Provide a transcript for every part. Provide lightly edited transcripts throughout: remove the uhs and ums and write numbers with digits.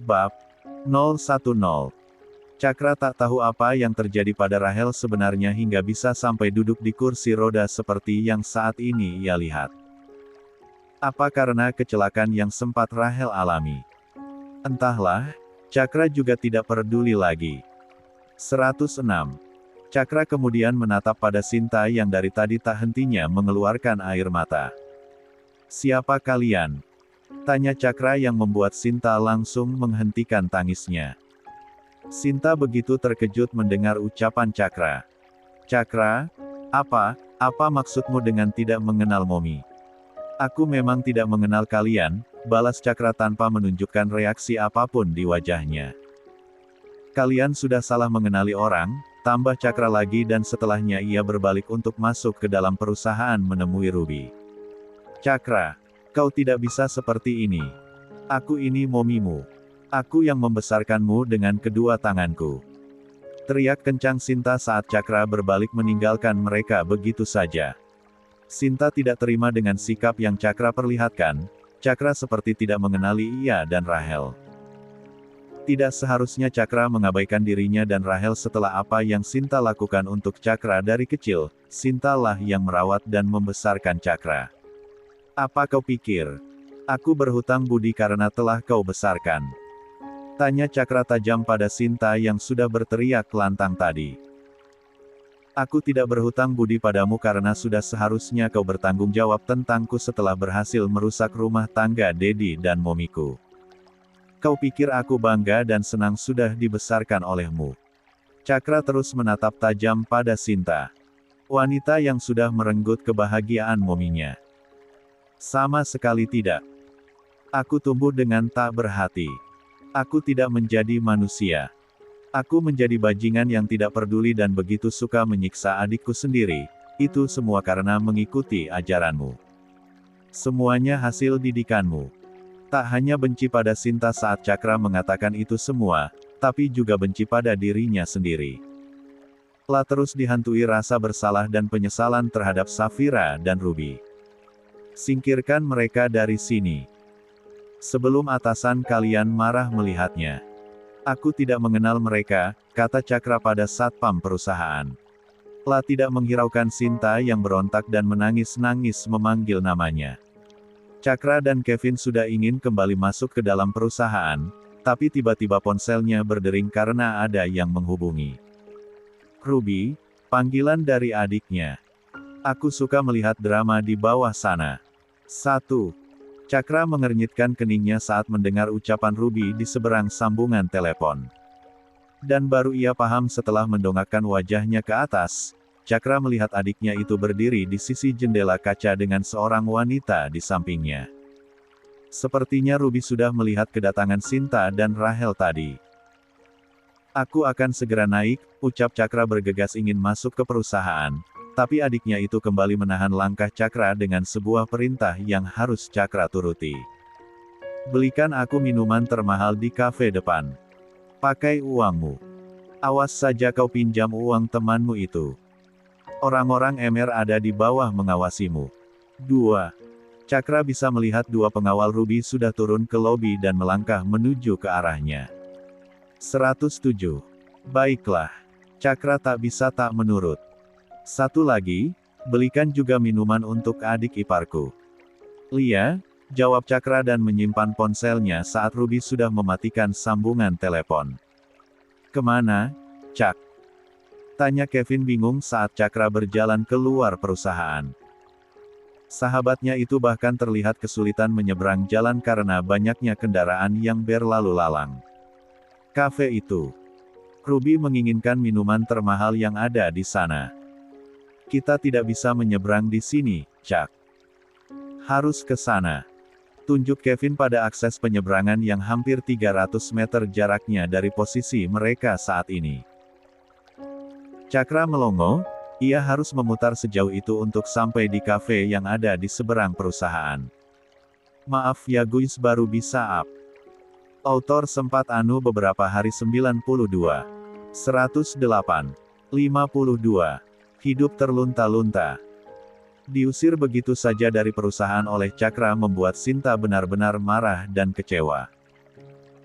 Bab 010. Cakra tak tahu apa yang terjadi pada Rahel sebenarnya hingga bisa sampai duduk di kursi roda seperti yang saat ini ia lihat. Apa karena kecelakaan yang sempat Rahel alami? Entahlah, Cakra juga tidak peduli lagi. 106. Cakra kemudian menatap pada Sinta yang dari tadi tak hentinya mengeluarkan air mata. "Siapa kalian?" tanya Cakra yang membuat Sinta langsung menghentikan tangisnya. Sinta begitu terkejut mendengar ucapan Cakra. "Cakra, apa maksudmu dengan tidak mengenal Momi?" "Aku memang tidak mengenal kalian," balas Cakra tanpa menunjukkan reaksi apapun di wajahnya. "Kalian sudah salah mengenali orang," tambah Cakra lagi dan setelahnya ia berbalik untuk masuk ke dalam perusahaan menemui Ruby. "Cakra, kau tidak bisa seperti ini. Aku ini momimu. Aku yang membesarkanmu dengan kedua tanganku." Teriak kencang Sinta saat Cakra berbalik meninggalkan mereka begitu saja. Sinta tidak terima dengan sikap yang Cakra perlihatkan. Cakra seperti tidak mengenali ia dan Rahel. Tidak seharusnya Cakra mengabaikan dirinya dan Rahel setelah apa yang Sinta lakukan untuk Cakra dari kecil. Sintalah yang merawat dan membesarkan Cakra. "Apa kau pikir? Aku berhutang budi karena telah kau besarkan?" tanya Cakra tajam pada Sinta yang sudah berteriak lantang tadi. "Aku tidak berhutang budi padamu karena sudah seharusnya kau bertanggung jawab tentangku setelah berhasil merusak rumah tangga Dedi dan momiku. Kau pikir aku bangga dan senang sudah dibesarkan olehmu?" Cakra terus menatap tajam pada Sinta. Wanita yang sudah merenggut kebahagiaan mominya. "Sama sekali tidak. Aku tumbuh dengan tak berhati. Aku tidak menjadi manusia. Aku menjadi bajingan yang tidak peduli dan begitu suka menyiksa adikku sendiri. Itu semua karena mengikuti ajaranmu. Semuanya hasil didikanmu." Tak hanya benci pada Sinta saat Cakra mengatakan itu semua, tapi juga benci pada dirinya sendiri. Telah terus dihantui rasa bersalah dan penyesalan terhadap Safira dan Ruby. "Singkirkan mereka dari sini. Sebelum atasan kalian marah melihatnya." "Aku tidak mengenal mereka," kata Cakra pada satpam perusahaan. Telah tidak menghiraukan Sinta yang berontak dan menangis-nangis memanggil namanya. Cakra dan Kevin sudah ingin kembali masuk ke dalam perusahaan, tapi tiba-tiba ponselnya berdering karena ada yang menghubungi. "Ruby," panggilan dari adiknya. "Aku suka melihat drama di bawah sana." 1. Cakra mengernyitkan keningnya saat mendengar ucapan Ruby di seberang sambungan telepon. Dan baru ia paham setelah mendongakkan wajahnya ke atas. Cakra melihat adiknya itu berdiri di sisi jendela kaca dengan seorang wanita di sampingnya. Sepertinya Ruby sudah melihat kedatangan Sinta dan Rahel tadi. "Aku akan segera naik," ucap Cakra bergegas ingin masuk ke perusahaan. Tapi adiknya itu kembali menahan langkah Cakra dengan sebuah perintah yang harus Cakra turuti. "Belikan aku minuman termahal di kafe depan. Pakai uangmu. Awas saja kau pinjam uang temanmu itu. Orang-orang MR ada di bawah mengawasimu." 2. Cakra bisa melihat dua pengawal Ruby sudah turun ke lobi dan melangkah menuju ke arahnya. 107. "Baiklah." Cakra tak bisa tak menurut. "Satu lagi, belikan juga minuman untuk adik iparku." "Lia," jawab Cakra dan menyimpan ponselnya saat Ruby sudah mematikan sambungan telepon. "Kemana, Cak?" tanya Kevin bingung saat Cakra berjalan keluar perusahaan. Sahabatnya itu bahkan terlihat kesulitan menyeberang jalan karena banyaknya kendaraan yang berlalu lalang. Kafe itu. Ruby menginginkan minuman termahal yang ada di sana. "Kita tidak bisa menyeberang di sini, Cak. Harus ke sana." Tunjuk Kevin pada akses penyeberangan yang hampir 300 meter jaraknya dari posisi mereka saat ini. Cakra melongo, ia harus memutar sejauh itu untuk sampai di kafe yang ada di seberang perusahaan. "Maaf ya guys, baru bisa up." Autor sempat anu beberapa hari 92. 108. 52. Hidup terlunta-lunta. Diusir begitu saja dari perusahaan oleh Cakra membuat Sinta benar-benar marah dan kecewa.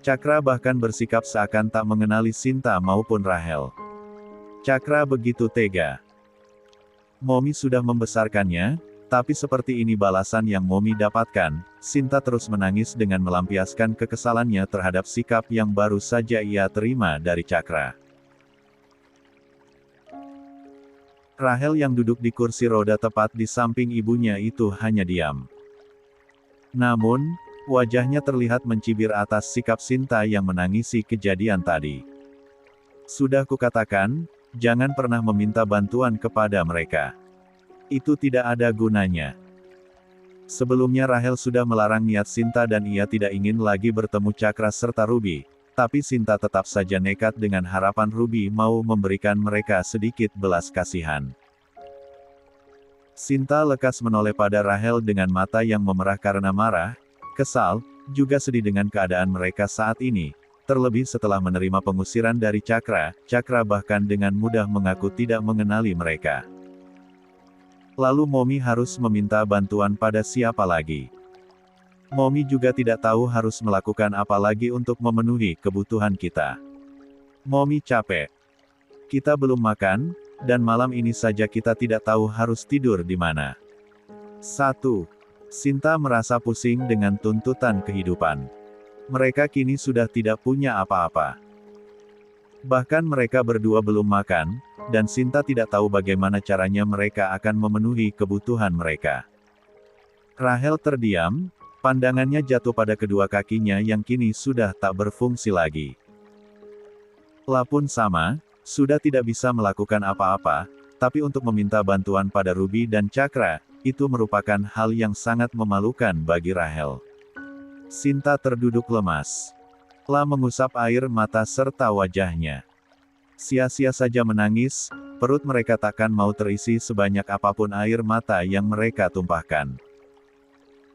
Cakra bahkan bersikap seakan tak mengenali Sinta maupun Rahel. Cakra begitu tega. Momi sudah membesarkannya, tapi seperti ini balasan yang Momi dapatkan. Sinta terus menangis dengan melampiaskan kekesalannya terhadap sikap yang baru saja ia terima dari Cakra. Rahel yang duduk di kursi roda tepat di samping ibunya itu hanya diam. Namun, wajahnya terlihat mencibir atas sikap Sinta yang menangisi kejadian tadi. Sudah kukatakan, jangan pernah meminta bantuan kepada mereka. Itu tidak ada gunanya. Sebelumnya Rahel sudah melarang niat Sinta dan ia tidak ingin lagi bertemu Cakra serta Ruby, tapi Sinta tetap saja nekat dengan harapan Ruby mau memberikan mereka sedikit belas kasihan. Sinta lekas menoleh pada Rahel dengan mata yang memerah karena marah, kesal, juga sedih dengan keadaan mereka saat ini. Terlebih setelah menerima pengusiran dari Cakra, Cakra bahkan dengan mudah mengaku tidak mengenali mereka. Lalu Momi harus meminta bantuan pada siapa lagi? Momi juga tidak tahu harus melakukan apa lagi untuk memenuhi kebutuhan kita. Momi capek. Kita belum makan, dan malam ini saja kita tidak tahu harus tidur di mana. 1. Sinta merasa pusing dengan tuntutan kehidupan. Mereka kini sudah tidak punya apa-apa. Bahkan mereka berdua belum makan, dan Sinta tidak tahu bagaimana caranya mereka akan memenuhi kebutuhan mereka. Rahel terdiam, pandangannya jatuh pada kedua kakinya yang kini sudah tak berfungsi lagi. La pun sama, sudah tidak bisa melakukan apa-apa, tapi untuk meminta bantuan pada Ruby dan Cakra, itu merupakan hal yang sangat memalukan bagi Rahel. Sinta terduduk lemas. La mengusap air mata serta wajahnya. Sia-sia saja menangis, perut mereka takkan mau terisi sebanyak apapun air mata yang mereka tumpahkan.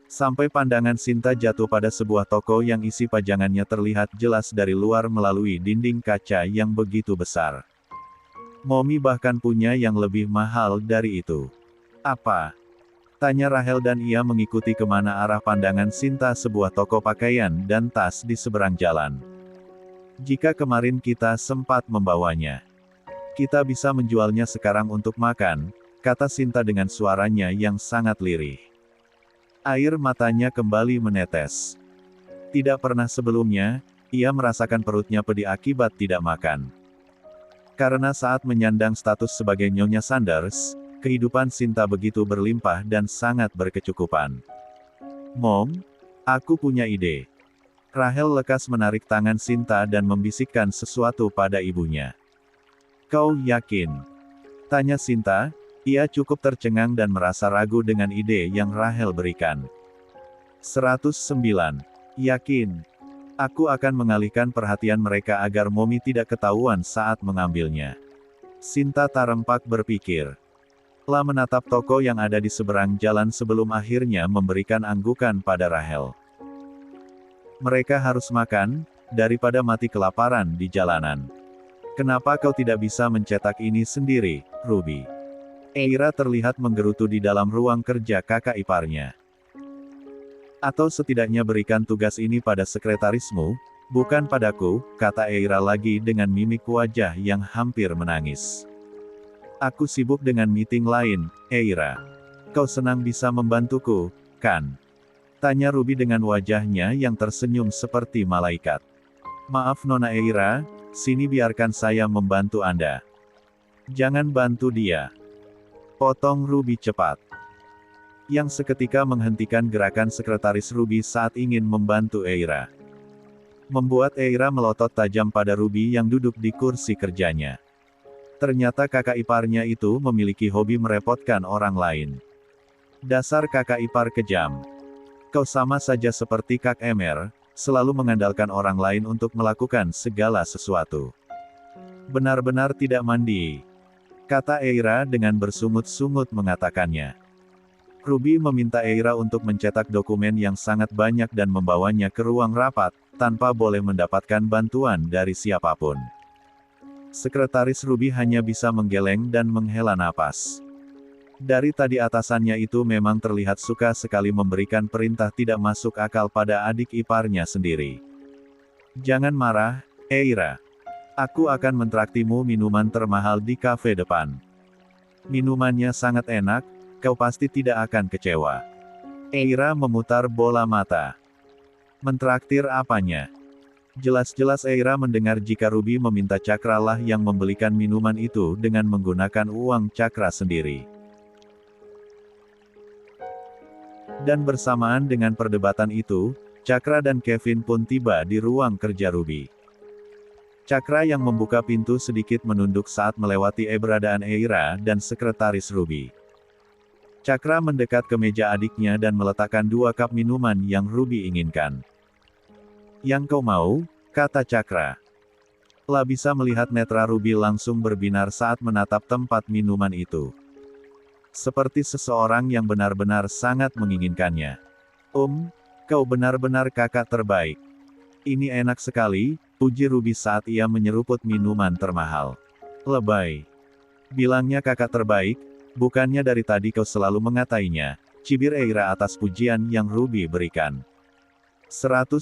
Sampai pandangan Sinta jatuh pada sebuah toko yang isi pajangannya terlihat jelas dari luar melalui dinding kaca yang begitu besar. Momi bahkan punya yang lebih mahal dari itu. Apa? Tanya Rahel dan ia mengikuti kemana arah pandangan Sinta sebuah toko pakaian dan tas di seberang jalan. Jika kemarin kita sempat membawanya, kita bisa menjualnya sekarang untuk makan, kata Sinta dengan suaranya yang sangat lirih. Air matanya kembali menetes. Tidak pernah sebelumnya, ia merasakan perutnya pedih akibat tidak makan. Karena saat menyandang status sebagai Nyonya Sanders, kehidupan Sinta begitu berlimpah dan sangat berkecukupan. Mom, aku punya ide. Rahel lekas menarik tangan Sinta dan membisikkan sesuatu pada ibunya. Kau yakin? Tanya Sinta, ia cukup tercengang dan merasa ragu dengan ide yang Rahel berikan. 109. Yakin. Aku akan mengalihkan perhatian mereka agar Momi tidak ketahuan saat mengambilnya. Sinta tarempak berpikir. La menatap toko yang ada di seberang jalan sebelum akhirnya memberikan anggukan pada Rahel. Mereka harus makan, daripada mati kelaparan di jalanan. Kenapa kau tidak bisa mencetak ini sendiri, Ruby? Eira terlihat menggerutu di dalam ruang kerja kakak iparnya. Atau setidaknya berikan tugas ini pada sekretarismu, bukan padaku, kata Eira lagi dengan mimik wajah yang hampir menangis. Aku sibuk dengan meeting lain, Eira. Kau senang bisa membantuku, kan? Tanya Ruby dengan wajahnya yang tersenyum seperti malaikat. Maaf Nona Eira, sini biarkan saya membantu Anda. Jangan bantu dia. Potong Ruby cepat. Yang seketika menghentikan gerakan sekretaris Ruby saat ingin membantu Eira. Membuat Eira melotot tajam pada Ruby yang duduk di kursi kerjanya. Ternyata kakak iparnya itu memiliki hobi merepotkan orang lain. Dasar kakak ipar kejam. Kau sama saja seperti Kak Emer, selalu mengandalkan orang lain untuk melakukan segala sesuatu. Benar-benar tidak mandi, kata Eira dengan bersungut-sungut mengatakannya. Ruby meminta Eira untuk mencetak dokumen yang sangat banyak dan membawanya ke ruang rapat, tanpa boleh mendapatkan bantuan dari siapapun. Sekretaris Ruby hanya bisa menggeleng dan menghela napas. Dari tadi atasannya itu memang terlihat suka sekali memberikan perintah tidak masuk akal pada adik iparnya sendiri. Jangan marah, Eira. Aku akan mentraktimu minuman termahal di kafe depan. Minumannya sangat enak, kau pasti tidak akan kecewa. Eira memutar bola mata. Mentraktir apanya? Jelas-jelas Eira mendengar jika Ruby meminta Cakra lah yang membelikan minuman itu dengan menggunakan uang Cakra sendiri. Dan bersamaan dengan perdebatan itu, Cakra dan Kevin pun tiba di ruang kerja Ruby. Cakra yang membuka pintu sedikit menunduk saat melewati keberadaan Eira dan sekretaris Ruby. Cakra mendekat ke meja adiknya dan meletakkan 2 cup minuman yang Ruby inginkan. Yang kau mau? Kata Cakra. La bisa melihat netra Ruby langsung berbinar saat menatap tempat minuman itu. Seperti seseorang yang benar-benar sangat menginginkannya. Kau benar-benar kakak terbaik. Ini enak sekali, puji Ruby saat ia menyeruput minuman termahal. Lebay. Bilangnya kakak terbaik, bukannya dari tadi kau selalu mengatainya, cibir Eira atas pujian yang Ruby berikan. 110.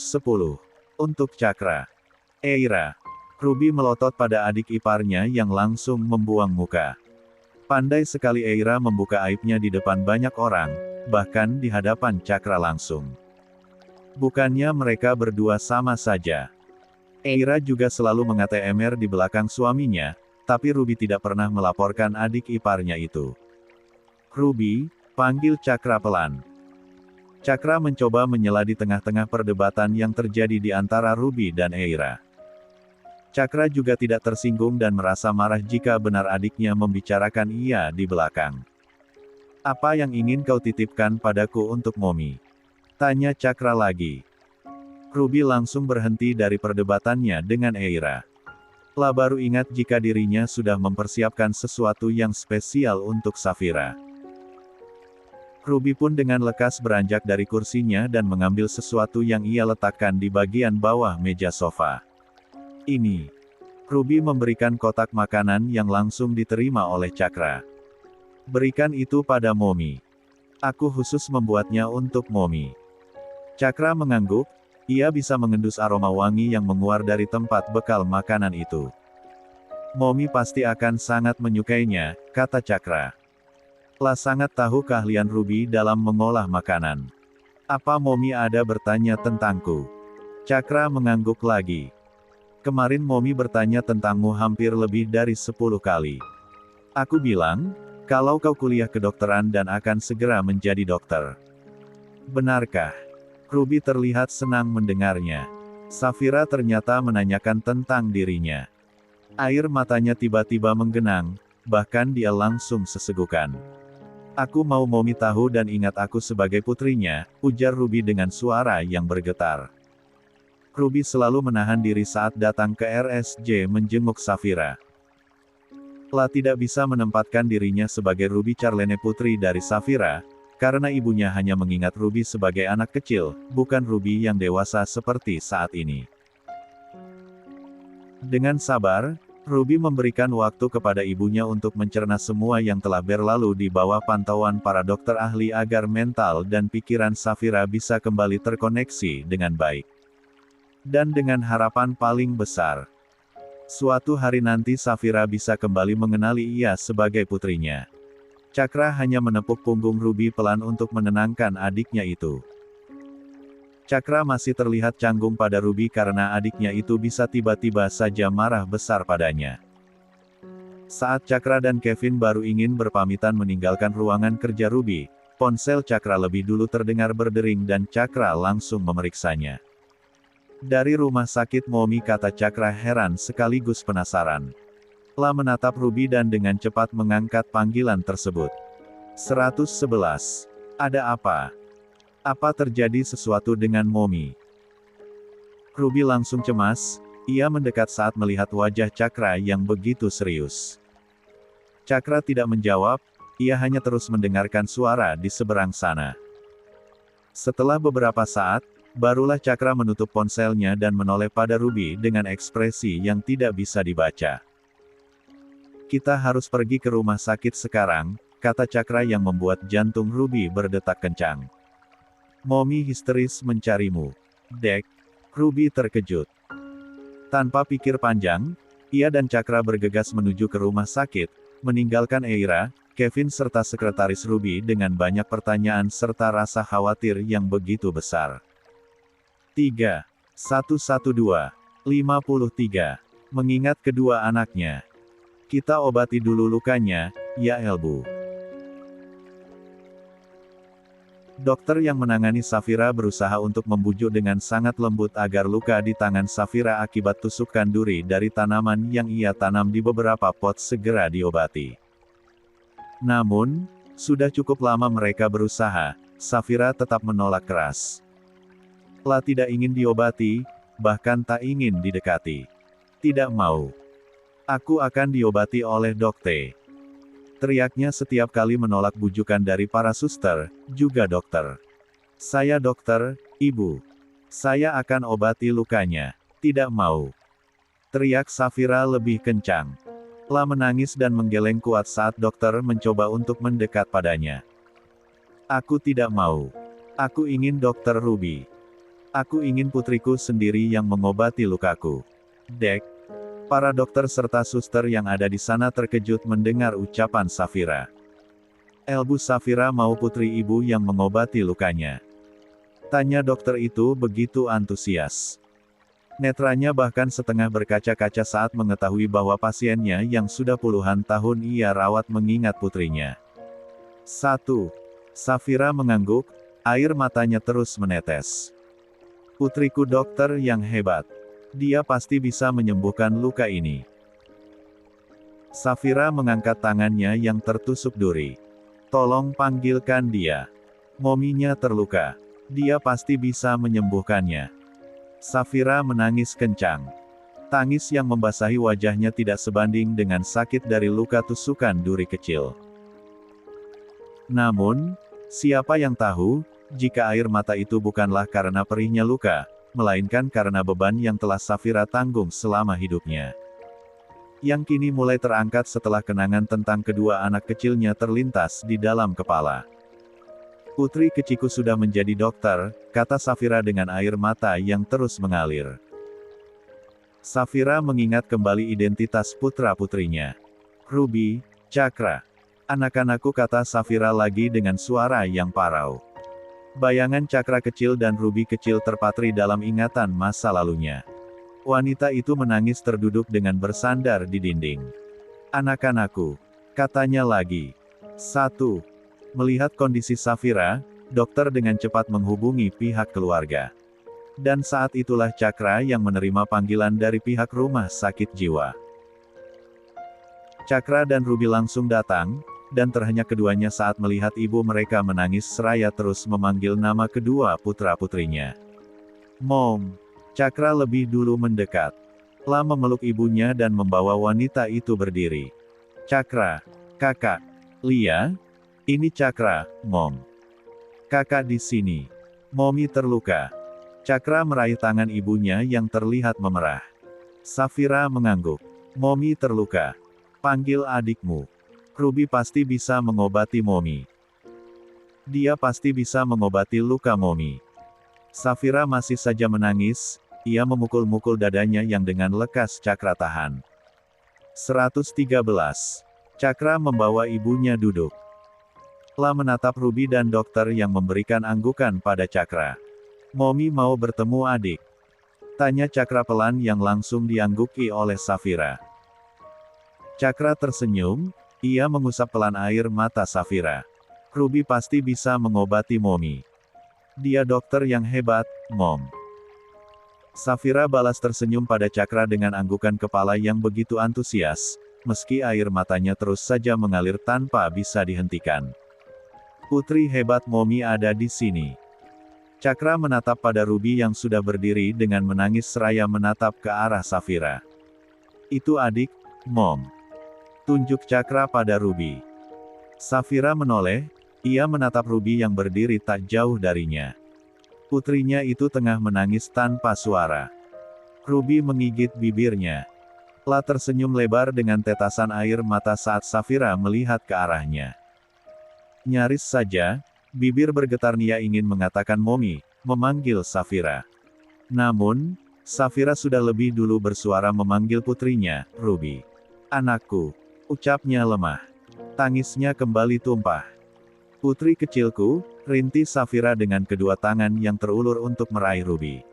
Untuk Cakra. Eira. Ruby melotot pada adik iparnya yang langsung membuang muka. Pandai sekali Eira membuka aibnya di depan banyak orang, bahkan di hadapan Cakra langsung. Bukannya mereka berdua sama saja. Eira juga selalu mengatai Emer di belakang suaminya, tapi Ruby tidak pernah melaporkan adik iparnya itu. Ruby, panggil Cakra pelan. Cakra mencoba menyela di tengah-tengah perdebatan yang terjadi di antara Ruby dan Eira. Cakra juga tidak tersinggung dan merasa marah jika benar adiknya membicarakan ia di belakang. Apa yang ingin kau titipkan padaku untuk Momi? Tanya Cakra lagi. Ruby langsung berhenti dari perdebatannya dengan Eira. La baru ingat jika dirinya sudah mempersiapkan sesuatu yang spesial untuk Saphira. Ruby pun dengan lekas beranjak dari kursinya dan mengambil sesuatu yang ia letakkan di bagian bawah meja sofa. Ini. Ruby memberikan kotak makanan yang langsung diterima oleh Cakra. Berikan itu pada Momi. Aku khusus membuatnya untuk Momi. Cakra mengangguk, ia bisa mengendus aroma wangi yang menguar dari tempat bekal makanan itu. Momi pasti akan sangat menyukainya, kata Cakra. La sangat tahu keahlian Ruby dalam mengolah makanan. Apa Momi ada bertanya tentangku? Cakra mengangguk lagi. Kemarin Momi bertanya tentangmu hampir lebih dari 10 kali. Aku bilang, kalau kau kuliah kedokteran dan akan segera menjadi dokter. Benarkah? Ruby terlihat senang mendengarnya. Saphira ternyata menanyakan tentang dirinya. Air matanya tiba-tiba menggenang, bahkan dia langsung sesegukan. Aku mau Momi tahu dan ingat aku sebagai putrinya, ujar Ruby dengan suara yang bergetar. Ruby selalu menahan diri saat datang ke RSJ menjenguk Saphira. La tidak bisa menempatkan dirinya sebagai Ruby Charlene putri dari Saphira, karena ibunya hanya mengingat Ruby sebagai anak kecil, bukan Ruby yang dewasa seperti saat ini. Dengan sabar, Ruby memberikan waktu kepada ibunya untuk mencerna semua yang telah berlalu di bawah pantauan para dokter ahli agar mental dan pikiran Saphira bisa kembali terkoneksi dengan baik. Dan dengan harapan paling besar, suatu hari nanti Saphira bisa kembali mengenali ia sebagai putrinya. Cakra hanya menepuk punggung Ruby pelan untuk menenangkan adiknya itu. Cakra masih terlihat canggung pada Ruby karena adiknya itu bisa tiba-tiba saja marah besar padanya. Saat Cakra dan Kevin baru ingin berpamitan meninggalkan ruangan kerja Ruby, ponsel Cakra lebih dulu terdengar berdering dan Cakra langsung memeriksanya. Dari rumah sakit Momi, kata Cakra heran sekaligus penasaran. La menatap Ruby dan dengan cepat mengangkat panggilan tersebut. 111. Ada apa? Apa terjadi sesuatu dengan Momi? Ruby langsung cemas, ia mendekat saat melihat wajah Cakra yang begitu serius. Cakra tidak menjawab, ia hanya terus mendengarkan suara di seberang sana. Setelah beberapa saat, barulah Cakra menutup ponselnya dan menoleh pada Ruby dengan ekspresi yang tidak bisa dibaca. Kita harus pergi ke rumah sakit sekarang, kata Cakra yang membuat jantung Ruby berdetak kencang. Momi histeris mencarimu. Dek. Ruby terkejut. Tanpa pikir panjang, ia dan Cakra bergegas menuju ke rumah sakit, meninggalkan Eira, Kevin serta sekretaris Ruby dengan banyak pertanyaan serta rasa khawatir yang begitu besar. 3.112.53. Mengingat kedua anaknya. Kita obati dulu lukanya, ya Elbu. Dokter yang menangani Safira berusaha untuk membujuk dengan sangat lembut agar luka di tangan Safira akibat tusukan duri dari tanaman yang ia tanam di beberapa pot segera diobati. Namun, sudah cukup lama mereka berusaha, Safira tetap menolak keras. Lah tidak ingin diobati, bahkan tak ingin didekati. Tidak mau. Aku akan diobati oleh dokter. Teriaknya setiap kali menolak bujukan dari para suster, juga dokter. Saya dokter, ibu. Saya akan obati lukanya. Tidak mau. Teriak Safira lebih kencang. La menangis dan menggeleng kuat saat dokter mencoba untuk mendekat padanya. Aku tidak mau. Aku ingin dokter Ruby. Aku ingin putriku sendiri yang mengobati lukaku. Dek. Para dokter serta suster yang ada di sana terkejut mendengar ucapan Safira. Elbu Safira mau putri ibu yang mengobati lukanya? Tanya dokter itu begitu antusias. Netranya bahkan setengah berkaca-kaca saat mengetahui bahwa pasiennya yang sudah puluhan tahun ia rawat mengingat putrinya. 1. Safira mengangguk, air matanya terus menetes. Putriku dokter yang hebat. Dia pasti bisa menyembuhkan luka ini. Safira mengangkat tangannya yang tertusuk duri. Tolong panggilkan dia. Mominya terluka. Dia pasti bisa menyembuhkannya. Safira menangis kencang. Tangis yang membasahi wajahnya tidak sebanding dengan sakit dari luka tusukan duri kecil. Namun, siapa yang tahu, jika air mata itu bukanlah karena perihnya luka, melainkan karena beban yang telah Safira tanggung selama hidupnya. Yang kini mulai terangkat setelah kenangan tentang kedua anak kecilnya terlintas di dalam kepala. Putri keciku sudah menjadi dokter, kata Safira dengan air mata yang terus mengalir. Safira mengingat kembali identitas putra-putrinya. Ruby, Cakra. Anak-anakku, kata Safira lagi dengan suara yang parau. Bayangan Cakra kecil dan Ruby kecil terpatri dalam ingatan masa lalunya. Wanita itu menangis terduduk dengan bersandar di dinding. Anak-anakku, katanya lagi. 1. Melihat kondisi Safira, dokter dengan cepat menghubungi pihak keluarga. Dan saat itulah Cakra yang menerima panggilan dari pihak rumah sakit jiwa. Cakra dan Ruby langsung datang, dan terhenyak keduanya saat melihat ibu mereka menangis seraya terus memanggil nama kedua putra-putrinya. Mom. Cakra lebih dulu mendekat. La memeluk ibunya dan membawa wanita itu berdiri. Cakra. Kakak. Lia. Ini Cakra, Mom. Kakak di sini. Momi terluka. Cakra meraih tangan ibunya yang terlihat memerah. Safira mengangguk. Momi terluka. Panggil adikmu. Ruby pasti bisa mengobati Momi. Dia pasti bisa mengobati luka Momi. Safira masih saja menangis, ia memukul-mukul dadanya yang dengan lekas Cakra tahan. 113. Cakra membawa ibunya duduk. La menatap Ruby dan dokter yang memberikan anggukan pada Cakra. Momi mau bertemu adik? Tanya Cakra pelan yang langsung diangguki oleh Safira. Cakra tersenyum, ia mengusap pelan air mata Safira. Ruby pasti bisa mengobati Momi. Dia dokter yang hebat, Mom. Safira balas tersenyum pada Cakra dengan anggukan kepala yang begitu antusias, meski air matanya terus saja mengalir tanpa bisa dihentikan. Putri hebat Momi ada di sini. Cakra menatap pada Ruby yang sudah berdiri dengan menangis seraya menatap ke arah Safira. Itu adik, Mom. Tunjuk Cakra pada Ruby. Safira menoleh, ia menatap Ruby yang berdiri tak jauh darinya. Putrinya itu tengah menangis tanpa suara. Ruby menggigit bibirnya. La tersenyum lebar dengan tetasan air mata saat Safira melihat ke arahnya. Nyaris saja, bibir bergetar Nia ingin mengatakan Momi, memanggil Safira. Namun, Safira sudah lebih dulu bersuara memanggil putrinya, Ruby. Anakku, ucapnya lemah. Tangisnya kembali tumpah. Putri kecilku, rintis Safira dengan kedua tangan yang terulur untuk meraih Ruby.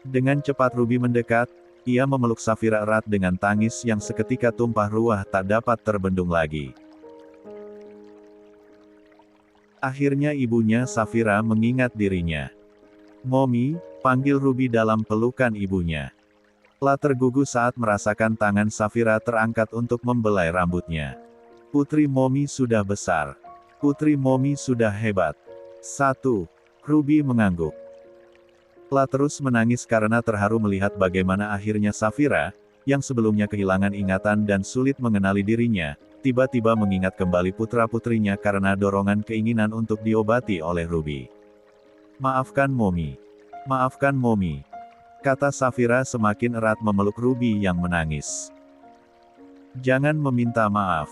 Dengan cepat Ruby mendekat, ia memeluk Safira erat dengan tangis yang seketika tumpah ruah tak dapat terbendung lagi. Akhirnya ibunya Safira mengingat dirinya. Mommy, panggil Ruby dalam pelukan ibunya. La tergugu saat merasakan tangan Safira terangkat untuk membelai rambutnya. Putri Mommy sudah besar. Putri Mommy sudah hebat. 1. Ruby mengangguk. La terus menangis karena terharu melihat bagaimana akhirnya Safira, yang sebelumnya kehilangan ingatan dan sulit mengenali dirinya, tiba-tiba mengingat kembali putra-putrinya karena dorongan keinginan untuk diobati oleh Ruby. Maafkan Mommy. Maafkan Mommy. Kata Safira semakin erat memeluk Ruby yang menangis. Jangan meminta maaf.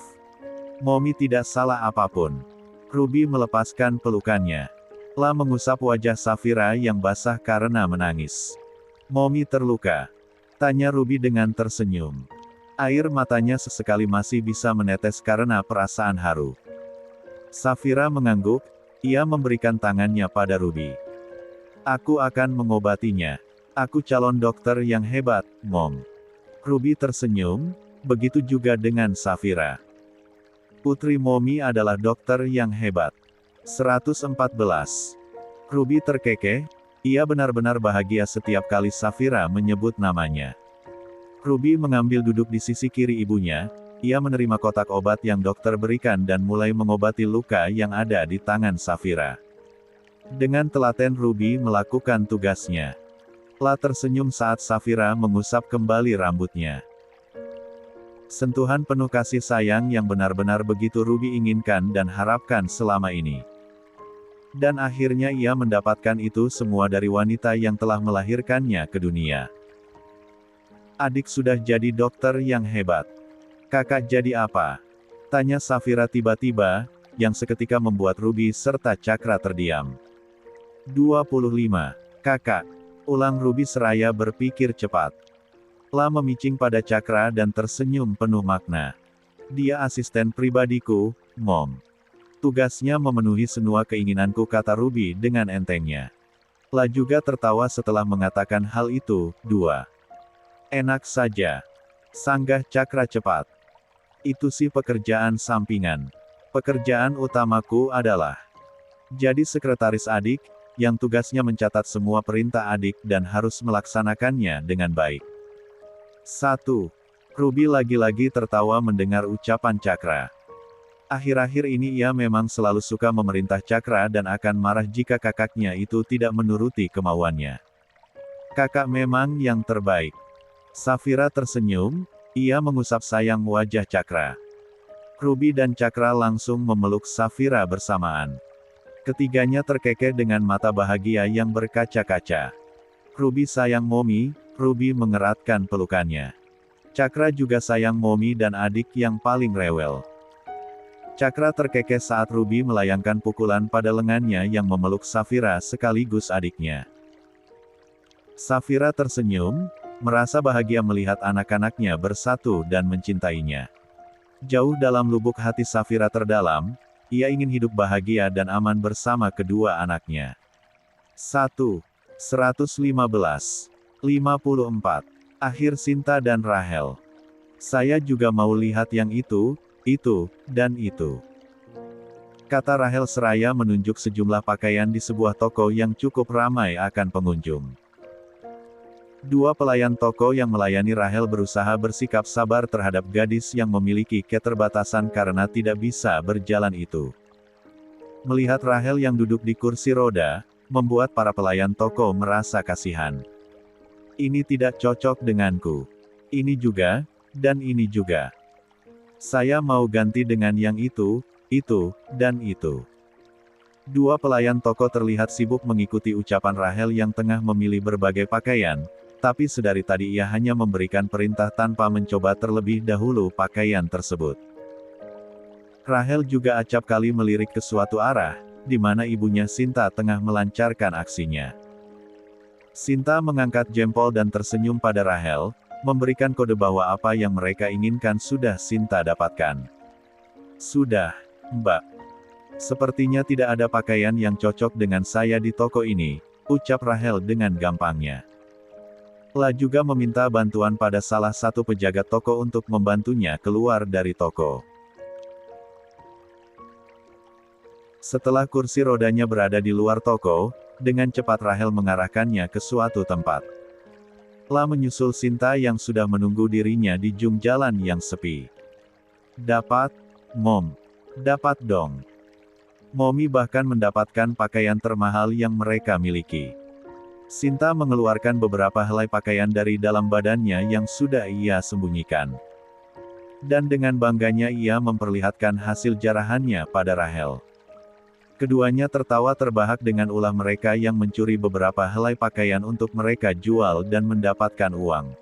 Mommy tidak salah apapun. Ruby melepaskan pelukannya. La mengusap wajah Safira yang basah karena menangis. Mommy terluka. Tanya Ruby dengan tersenyum. Air matanya sesekali masih bisa menetes karena perasaan haru. Safira mengangguk, ia memberikan tangannya pada Ruby. Aku akan mengobatinya. Aku calon dokter yang hebat, Mom. Ruby tersenyum, begitu juga dengan Safira. Putri Mommy adalah dokter yang hebat. 114. Ruby terkekeh, ia benar-benar bahagia setiap kali Safira menyebut namanya. Ruby mengambil duduk di sisi kiri ibunya, ia menerima kotak obat yang dokter berikan dan mulai mengobati luka yang ada di tangan Safira. Dengan telaten Ruby melakukan tugasnya. La tersenyum saat Safira mengusap kembali rambutnya. Sentuhan penuh kasih sayang yang benar-benar begitu Ruby inginkan dan harapkan selama ini. Dan akhirnya ia mendapatkan itu semua dari wanita yang telah melahirkannya ke dunia. Adik sudah jadi dokter yang hebat. Kakak jadi apa? Tanya Safira tiba-tiba, yang seketika membuat Ruby serta Cakra terdiam. 25. Kakak. Ulang Ruby seraya berpikir cepat. La memicing pada Cakra dan tersenyum penuh makna. Dia asisten pribadiku, Mom. Tugasnya memenuhi semua keinginanku, kata Ruby dengan entengnya. La juga tertawa setelah mengatakan hal itu. 2. Enak saja. Sanggah Cakra cepat. Itu sih pekerjaan sampingan. Pekerjaan utamaku adalah jadi sekretaris adik, yang tugasnya mencatat semua perintah adik dan harus melaksanakannya dengan baik. 1. Ruby lagi-lagi tertawa mendengar ucapan Cakra. Akhir-akhir ini ia memang selalu suka memerintah Cakra dan akan marah jika kakaknya itu tidak menuruti kemauannya. Kakak memang yang terbaik. Safira tersenyum, ia mengusap sayang wajah Cakra. Ruby dan Cakra langsung memeluk Safira bersamaan. Ketiganya terkekeh dengan mata bahagia yang berkaca-kaca. Ruby sayang Mommy, Ruby mengeratkan pelukannya. Cakra juga sayang Mommy dan adik yang paling rewel. Cakra terkekeh saat Ruby melayangkan pukulan pada lengannya yang memeluk Safira sekaligus adiknya. Safira tersenyum, merasa bahagia melihat anak-anaknya bersatu dan mencintainya. Jauh dalam lubuk hati Safira terdalam, ia ingin hidup bahagia dan aman bersama kedua anaknya. 1. 115. 54. Akhir Sinta dan Rahel. Saya juga mau lihat yang itu, dan itu. Kata Rahel seraya menunjuk sejumlah pakaian di sebuah toko yang cukup ramai akan pengunjung. Dua pelayan toko yang melayani Rahel berusaha bersikap sabar terhadap gadis yang memiliki keterbatasan karena tidak bisa berjalan itu. Melihat Rahel yang duduk di kursi roda, membuat para pelayan toko merasa kasihan. Ini tidak cocok denganku. Ini juga, dan ini juga. Saya mau ganti dengan yang itu, dan itu. Dua pelayan toko terlihat sibuk mengikuti ucapan Rahel yang tengah memilih berbagai pakaian, tapi sedari tadi ia hanya memberikan perintah tanpa mencoba terlebih dahulu pakaian tersebut. Rahel juga acap kali melirik ke suatu arah, di mana ibunya Sinta tengah melancarkan aksinya. Sinta mengangkat jempol dan tersenyum pada Rahel, memberikan kode bahwa apa yang mereka inginkan sudah Sinta dapatkan. Sudah, Mbak. Sepertinya tidak ada pakaian yang cocok dengan saya di toko ini, ucap Rahel dengan gampangnya. La juga meminta bantuan pada salah satu penjaga toko untuk membantunya keluar dari toko. Setelah kursi rodanya berada di luar toko, dengan cepat Rahel mengarahkannya ke suatu tempat. La menyusul Sinta yang sudah menunggu dirinya di ujung jalan yang sepi. Dapat, Mom. Dapat dong. Momi bahkan mendapatkan pakaian termahal yang mereka miliki. Sinta mengeluarkan beberapa helai pakaian dari dalam badannya yang sudah ia sembunyikan. Dan dengan bangganya ia memperlihatkan hasil jarahannya pada Rahel. Keduanya tertawa terbahak dengan ulah mereka yang mencuri beberapa helai pakaian untuk mereka jual dan mendapatkan uang.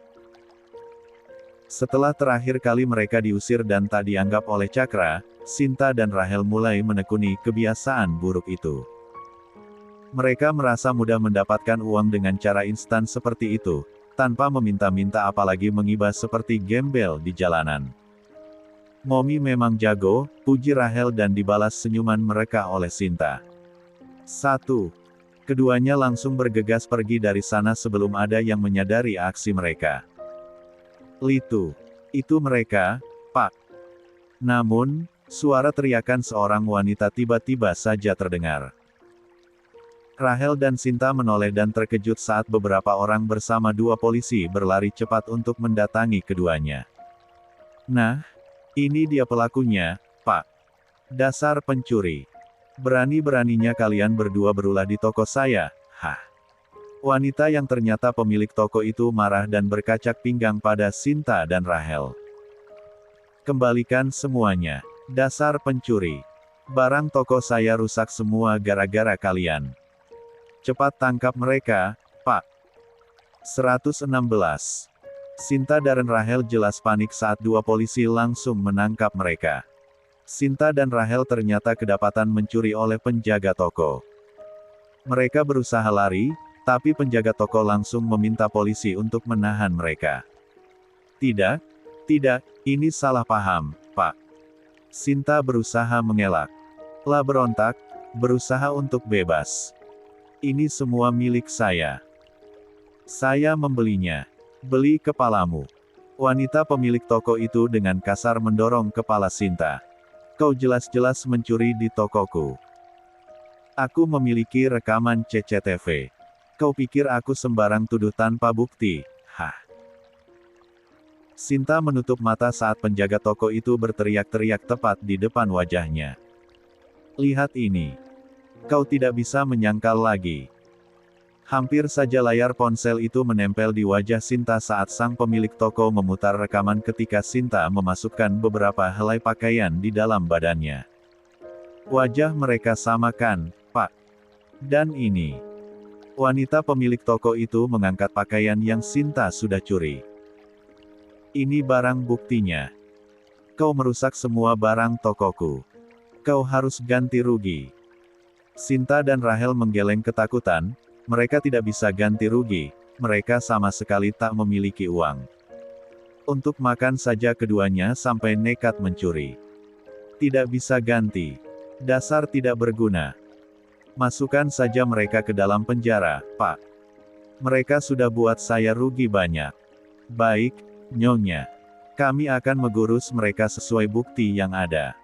Setelah terakhir kali mereka diusir dan tak dianggap oleh Cakra, Sinta dan Rahel mulai menekuni kebiasaan buruk itu. Mereka merasa mudah mendapatkan uang dengan cara instan seperti itu, tanpa meminta-minta apalagi mengibas seperti gembel di jalanan. Momi memang jago, puji Rahel dan dibalas senyuman mereka oleh Sinta. 1. Keduanya langsung bergegas pergi dari sana sebelum ada yang menyadari aksi mereka. Litu. Itu mereka, Pak. Namun, suara teriakan seorang wanita tiba-tiba saja terdengar. Rahel dan Sinta menoleh dan terkejut saat beberapa orang bersama dua polisi berlari cepat untuk mendatangi keduanya. Nah, ini dia pelakunya, Pak. Dasar pencuri. Berani-beraninya kalian berdua berulah di toko saya, hah? Wanita yang ternyata pemilik toko itu marah dan berkacak pinggang pada Sinta dan Rahel. Kembalikan semuanya. Dasar pencuri. Barang toko saya rusak semua gara-gara kalian. Cepat tangkap mereka, Pak. 116. Sinta dan Rahel jelas panik saat dua polisi langsung menangkap mereka. Sinta dan Rahel ternyata kedapatan mencuri oleh penjaga toko. Mereka berusaha lari, tapi penjaga toko langsung meminta polisi untuk menahan mereka. Tidak, ini salah paham, Pak. Sinta berusaha mengelak. La berontak, berusaha untuk bebas. Ini semua milik saya. Saya membelinya. Beli kepalamu. Wanita pemilik toko itu dengan kasar mendorong kepala Sinta. Kau jelas-jelas mencuri di tokoku. Aku memiliki rekaman CCTV. Kau pikir aku sembarang tuduh tanpa bukti, hah? Sinta menutup mata saat penjaga toko itu berteriak-teriak tepat di depan wajahnya. Lihat ini. Kau tidak bisa menyangkal lagi. Hampir saja layar ponsel itu menempel di wajah Sinta saat sang pemilik toko memutar rekaman ketika Sinta memasukkan beberapa helai pakaian di dalam badannya. Wajah mereka sama kan, Pak? Dan ini. Wanita pemilik toko itu mengangkat pakaian yang Sinta sudah curi. Ini barang buktinya. Kau merusak semua barang tokoku. Kau harus ganti rugi. Sinta dan Rahel menggeleng ketakutan. Mereka tidak bisa ganti rugi, mereka sama sekali tak memiliki uang. Untuk makan saja keduanya sampai nekat mencuri. Tidak bisa ganti. Dasar tidak berguna. Masukkan saja mereka ke dalam penjara, Pak. Mereka sudah buat saya rugi banyak. Baik, Nyonya. Kami akan mengurus mereka sesuai bukti yang ada.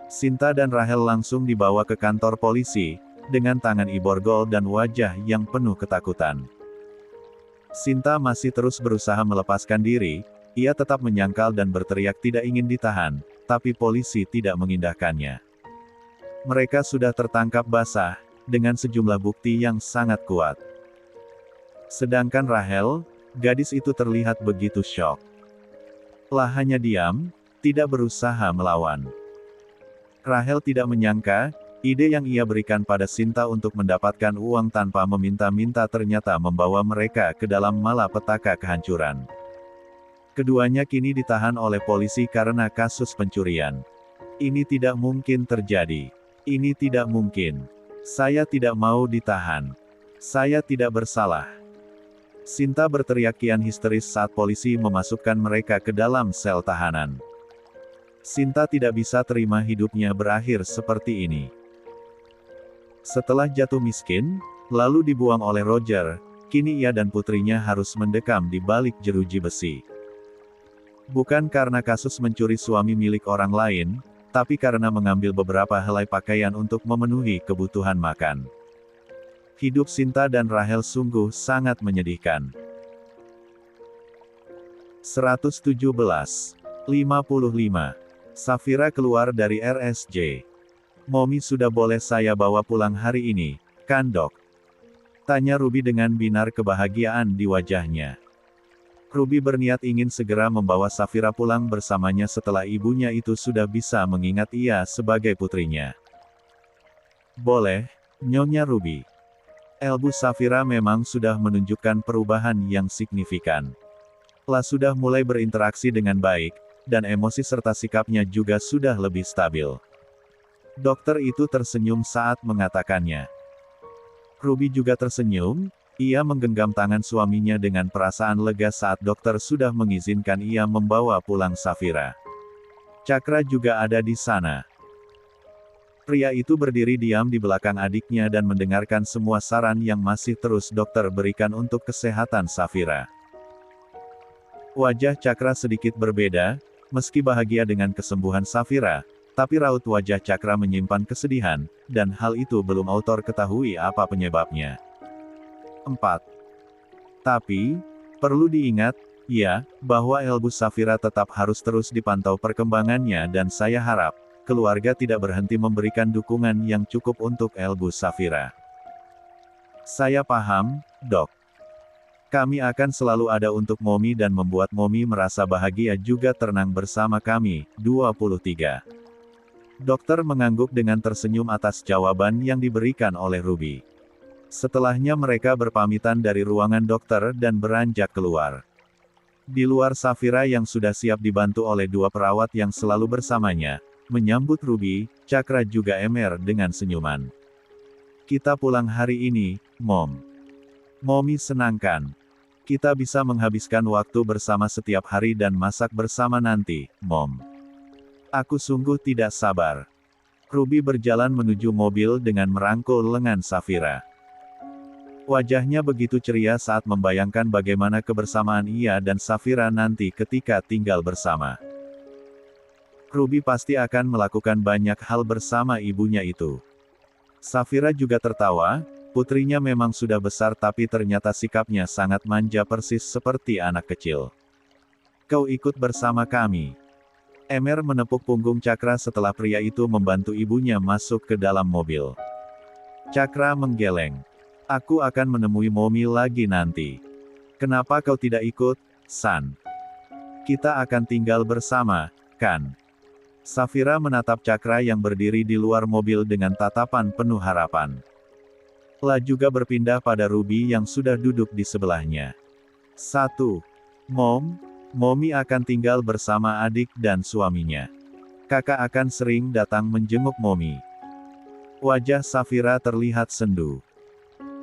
Sinta dan Rahel langsung dibawa ke kantor polisi, dengan tangan iborgol dan wajah yang penuh ketakutan. Sinta masih terus berusaha melepaskan diri, ia tetap menyangkal dan berteriak tidak ingin ditahan, tapi polisi tidak mengindahkannya. Mereka sudah tertangkap basah, dengan sejumlah bukti yang sangat kuat. Sedangkan Rahel, gadis itu terlihat begitu syok. La hanya diam, tidak berusaha melawan. Rahel tidak menyangka, ide yang ia berikan pada Sinta untuk mendapatkan uang tanpa meminta-minta ternyata membawa mereka ke dalam malapetaka kehancuran. Keduanya kini ditahan oleh polisi karena kasus pencurian. Ini tidak mungkin terjadi. Ini tidak mungkin. Saya tidak mau ditahan. Saya tidak bersalah. Sinta berteriak kian histeris saat polisi memasukkan mereka ke dalam sel tahanan. Sinta tidak bisa terima hidupnya berakhir seperti ini. Setelah jatuh miskin, lalu dibuang oleh Roger, kini ia dan putrinya harus mendekam di balik jeruji besi. Bukan karena kasus mencuri suami milik orang lain, tapi karena mengambil beberapa helai pakaian untuk memenuhi kebutuhan makan. Hidup Sinta dan Rahel sungguh sangat menyedihkan. 117. 55. Safira keluar dari RSJ. Momi sudah boleh saya bawa pulang hari ini, kan dok? Tanya Ruby dengan binar kebahagiaan di wajahnya. Ruby berniat ingin segera membawa Safira pulang bersamanya setelah ibunya itu sudah bisa mengingat ia sebagai putrinya. Boleh, Nyonya Ruby. Elbu Safira memang sudah menunjukkan perubahan yang signifikan. Sudah mulai berinteraksi dengan baik, dan emosi serta sikapnya juga sudah lebih stabil. Dokter itu tersenyum saat mengatakannya. Ruby juga tersenyum, ia menggenggam tangan suaminya dengan perasaan lega saat dokter sudah mengizinkan ia membawa pulang Safira. Cakra juga ada di sana. Pria itu berdiri diam di belakang adiknya dan mendengarkan semua saran yang masih terus dokter berikan untuk kesehatan Safira. Wajah Cakra sedikit berbeda, meski bahagia dengan kesembuhan Safira, tapi raut wajah Cakra menyimpan kesedihan, dan hal itu belum autor ketahui apa penyebabnya. 4. Tapi, perlu diingat, ya, bahwa Elbu Safira tetap harus terus dipantau perkembangannya dan saya harap, keluarga tidak berhenti memberikan dukungan yang cukup untuk Elbu Safira. Saya paham, dok. Kami akan selalu ada untuk Momi dan membuat Momi merasa bahagia juga tenang bersama kami. 23. Dokter mengangguk dengan tersenyum atas jawaban yang diberikan oleh Ruby. Setelahnya mereka berpamitan dari ruangan dokter dan beranjak keluar. Di luar Safira yang sudah siap dibantu oleh dua perawat yang selalu bersamanya, menyambut Ruby, Cakra juga emer dengan senyuman. Kita pulang hari ini, Mom. Momi senangkan. Kita bisa menghabiskan waktu bersama setiap hari dan masak bersama nanti, Mom. Aku sungguh tidak sabar. Ruby berjalan menuju mobil dengan merangkul lengan Safira. Wajahnya begitu ceria saat membayangkan bagaimana kebersamaan ia dan Safira nanti ketika tinggal bersama. Ruby pasti akan melakukan banyak hal bersama ibunya itu. Safira juga tertawa, putrinya memang sudah besar tapi ternyata sikapnya sangat manja persis seperti anak kecil. Kau ikut bersama kami. Emer menepuk punggung Cakra setelah pria itu membantu ibunya masuk ke dalam mobil. Cakra menggeleng. Aku akan menemui Momi lagi nanti. Kenapa kau tidak ikut, San? Kita akan tinggal bersama, kan? Safira menatap Cakra yang berdiri di luar mobil dengan tatapan penuh harapan. Juga berpindah pada Ruby yang sudah duduk di sebelahnya. 1. Mom, Momi akan tinggal bersama adik dan suaminya. Kakak akan sering datang menjenguk Momi. Wajah Safira terlihat sendu.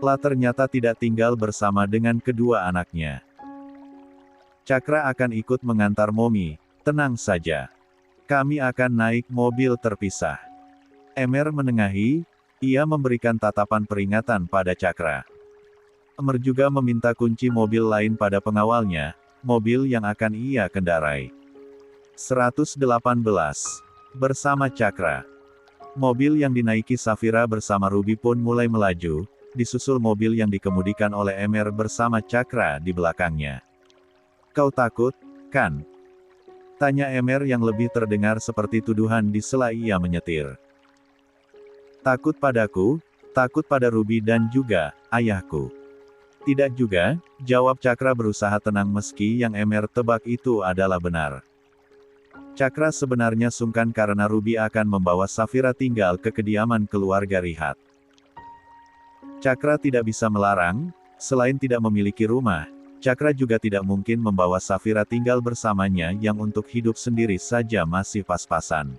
Ternyata tidak tinggal bersama dengan kedua anaknya. Cakra akan ikut mengantar Momi, tenang saja. Kami akan naik mobil terpisah. Emer menengahi, ia memberikan tatapan peringatan pada Cakra. Emer juga meminta kunci mobil lain pada pengawalnya, mobil yang akan ia kendarai. 118. Bersama Cakra. Mobil yang dinaiki Safira bersama Ruby pun mulai melaju, disusul mobil yang dikemudikan oleh Emer bersama Cakra di belakangnya. Kau takut, kan? Tanya Emer yang lebih terdengar seperti tuduhan di sela ia menyetir. Takut padaku, takut pada Ruby dan juga ayahku. Tidak juga, jawab Cakra berusaha tenang meski yang Emer tebak itu adalah benar. Cakra sebenarnya sungkan karena Ruby akan membawa Safira tinggal ke kediaman keluarga Rihat. Cakra tidak bisa melarang, selain tidak memiliki rumah, Cakra juga tidak mungkin membawa Safira tinggal bersamanya yang untuk hidup sendiri saja masih pas-pasan.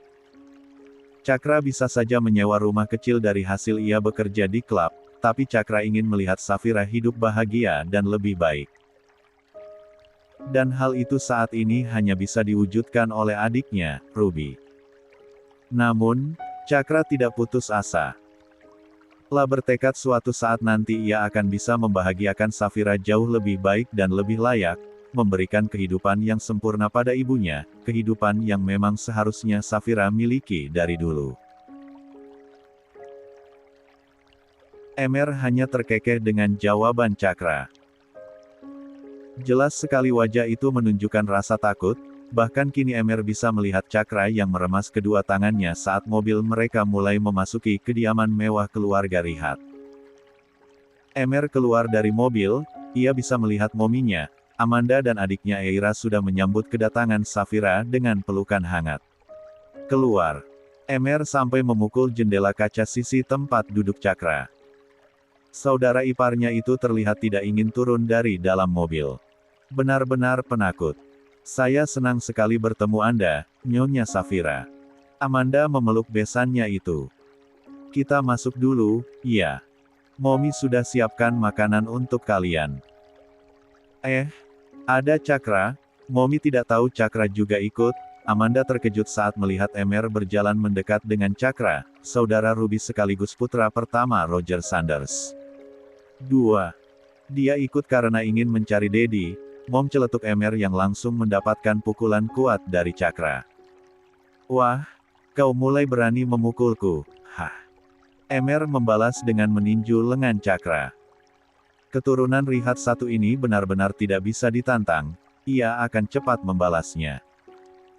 Cakra bisa saja menyewa rumah kecil dari hasil ia bekerja di klub, tapi Cakra ingin melihat Safira hidup bahagia dan lebih baik. Dan hal itu saat ini hanya bisa diwujudkan oleh adiknya, Ruby. Namun, Cakra tidak putus asa. La bertekad suatu saat nanti ia akan bisa membahagiakan Safira jauh lebih baik dan lebih layak, memberikan kehidupan yang sempurna pada ibunya, kehidupan yang memang seharusnya Safira miliki dari dulu. Emer hanya terkekeh dengan jawaban Cakra. Jelas sekali wajah itu menunjukkan rasa takut, bahkan kini Emer bisa melihat Cakra yang meremas kedua tangannya saat mobil mereka mulai memasuki kediaman mewah keluarga Rihat. Emer keluar dari mobil, ia bisa melihat mominya, Amanda dan adiknya Eira sudah menyambut kedatangan Safira dengan pelukan hangat. Keluar. Emer sampai memukul jendela kaca sisi tempat duduk Cakra. Saudara iparnya itu terlihat tidak ingin turun dari dalam mobil. Benar-benar penakut. Saya senang sekali bertemu Anda, Nyonya Safira. Amanda memeluk besannya itu. Kita masuk dulu, ya. Momi sudah siapkan makanan untuk kalian. Ada Cakra. Momi tidak tahu Cakra juga ikut. Amanda terkejut saat melihat Emer berjalan mendekat dengan Cakra, saudara Ruby sekaligus putra pertama Roger Sanders. 2. Dia ikut karena ingin mencari Dedi. Mom celetuk Emer yang langsung mendapatkan pukulan kuat dari Cakra. Wah, kau mulai berani memukulku, hah. Emer membalas dengan meninju lengan Cakra. Keturunan Rihat satu ini benar-benar tidak bisa ditantang, ia akan cepat membalasnya.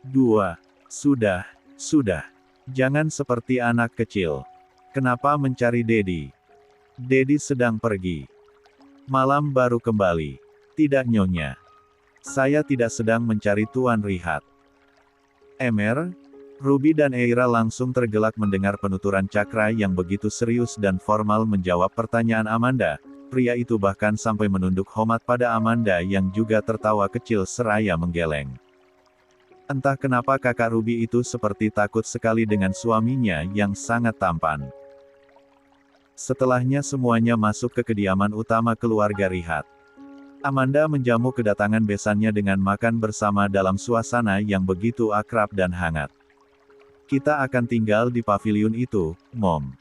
2. Sudah. Jangan seperti anak kecil. Kenapa mencari Dedi? Dedi sedang pergi. Malam baru kembali. Tidak Nyonya. Saya tidak sedang mencari Tuan Rihat. Emer, Ruby dan Eira langsung tergelak mendengar penuturan Cakra yang begitu serius dan formal menjawab pertanyaan Amanda. Pria itu bahkan sampai menunduk hormat pada Amanda yang juga tertawa kecil seraya menggeleng. Entah kenapa kakak Ruby itu seperti takut sekali dengan suaminya yang sangat tampan. Setelahnya semuanya masuk ke kediaman utama keluarga Rihat. Amanda menjamu kedatangan besannya dengan makan bersama dalam suasana yang begitu akrab dan hangat. Kita akan tinggal di paviliun itu, Mom.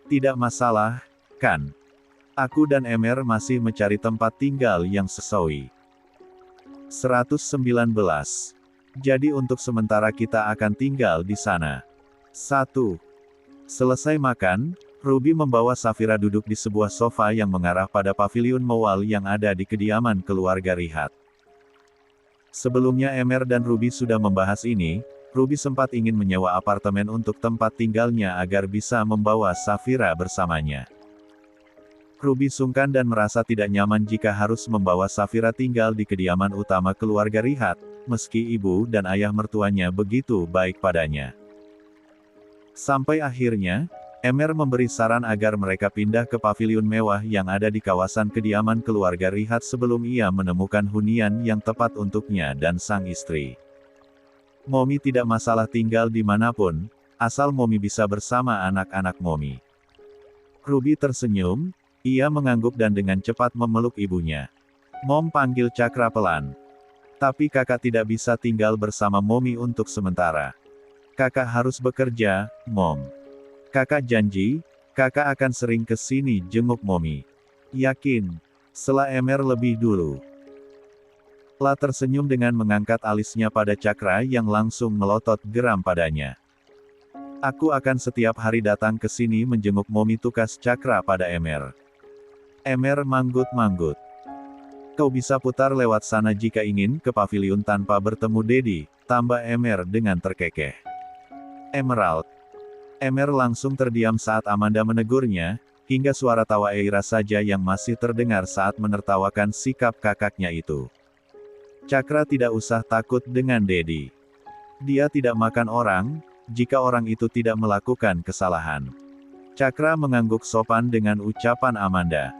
Tidak masalah, kan? Aku dan Emer masih mencari tempat tinggal yang sesuai. 119. Jadi untuk sementara kita akan tinggal di sana. 1. Selesai makan, Ruby membawa Safira duduk di sebuah sofa yang mengarah pada paviliun Mowal yang ada di kediaman keluarga Rihat. Sebelumnya Emer dan Ruby sudah membahas ini, Ruby sempat ingin menyewa apartemen untuk tempat tinggalnya agar bisa membawa Safira bersamanya. Ruby sungkan dan merasa tidak nyaman jika harus membawa Safira tinggal di kediaman utama keluarga Rihat, meski ibu dan ayah mertuanya begitu baik padanya. Sampai akhirnya, Emer memberi saran agar mereka pindah ke paviliun mewah yang ada di kawasan kediaman keluarga Rihat sebelum ia menemukan hunian yang tepat untuknya dan sang istri. Momi tidak masalah tinggal dimanapun, asal Momi bisa bersama anak-anak Momi. Ruby tersenyum, ia mengangguk dan dengan cepat memeluk ibunya. Mom panggil Cakra pelan. Tapi kakak tidak bisa tinggal bersama Momi untuk sementara. Kakak harus bekerja, Mom. Kakak janji, kakak akan sering ke sini jenguk Momi. Yakin? Sela Emer lebih dulu. La tersenyum dengan mengangkat alisnya pada Cakra yang langsung melotot geram padanya. Aku akan setiap hari datang ke sini menjenguk Momi, tukas Cakra pada Emer. Emer manggut-manggut. Kau bisa putar lewat sana jika ingin ke paviliun tanpa bertemu Dedi, tambah Emer dengan terkekeh. Emerald. Emer langsung terdiam saat Amanda menegurnya, hingga suara tawa Eira saja yang masih terdengar saat menertawakan sikap kakaknya itu. Cakra tidak usah takut dengan Dedi. Dia tidak makan orang, jika orang itu tidak melakukan kesalahan. Cakra mengangguk sopan dengan ucapan Amanda.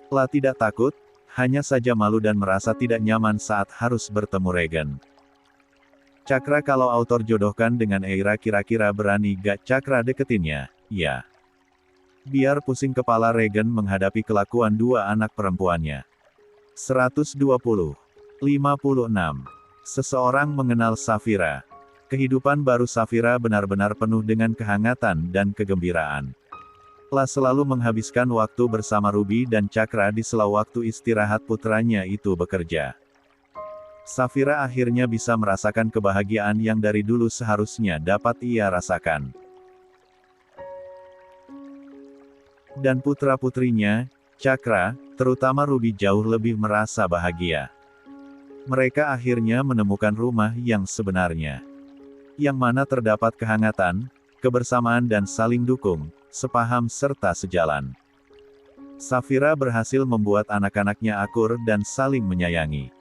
La tidak takut, hanya saja malu dan merasa tidak nyaman saat harus bertemu Regan. Cakra kalau autor jodohkan dengan Eira kira-kira berani gak Cakra deketinnya, ya. Biar pusing kepala Regan menghadapi kelakuan dua anak perempuannya. 120. 56. Seseorang mengenal Safira. Kehidupan baru Safira benar-benar penuh dengan kehangatan dan kegembiraan. La selalu menghabiskan waktu bersama Ruby dan Cakra di sela waktu istirahat putranya itu bekerja. Safira akhirnya bisa merasakan kebahagiaan yang dari dulu seharusnya dapat ia rasakan. Dan putra-putrinya, Cakra, terutama Ruby jauh lebih merasa bahagia. Mereka akhirnya menemukan rumah yang sebenarnya. Yang mana terdapat kehangatan, kebersamaan dan saling dukung, sepaham serta sejalan. Safira berhasil membuat anak-anaknya akur dan saling menyayangi.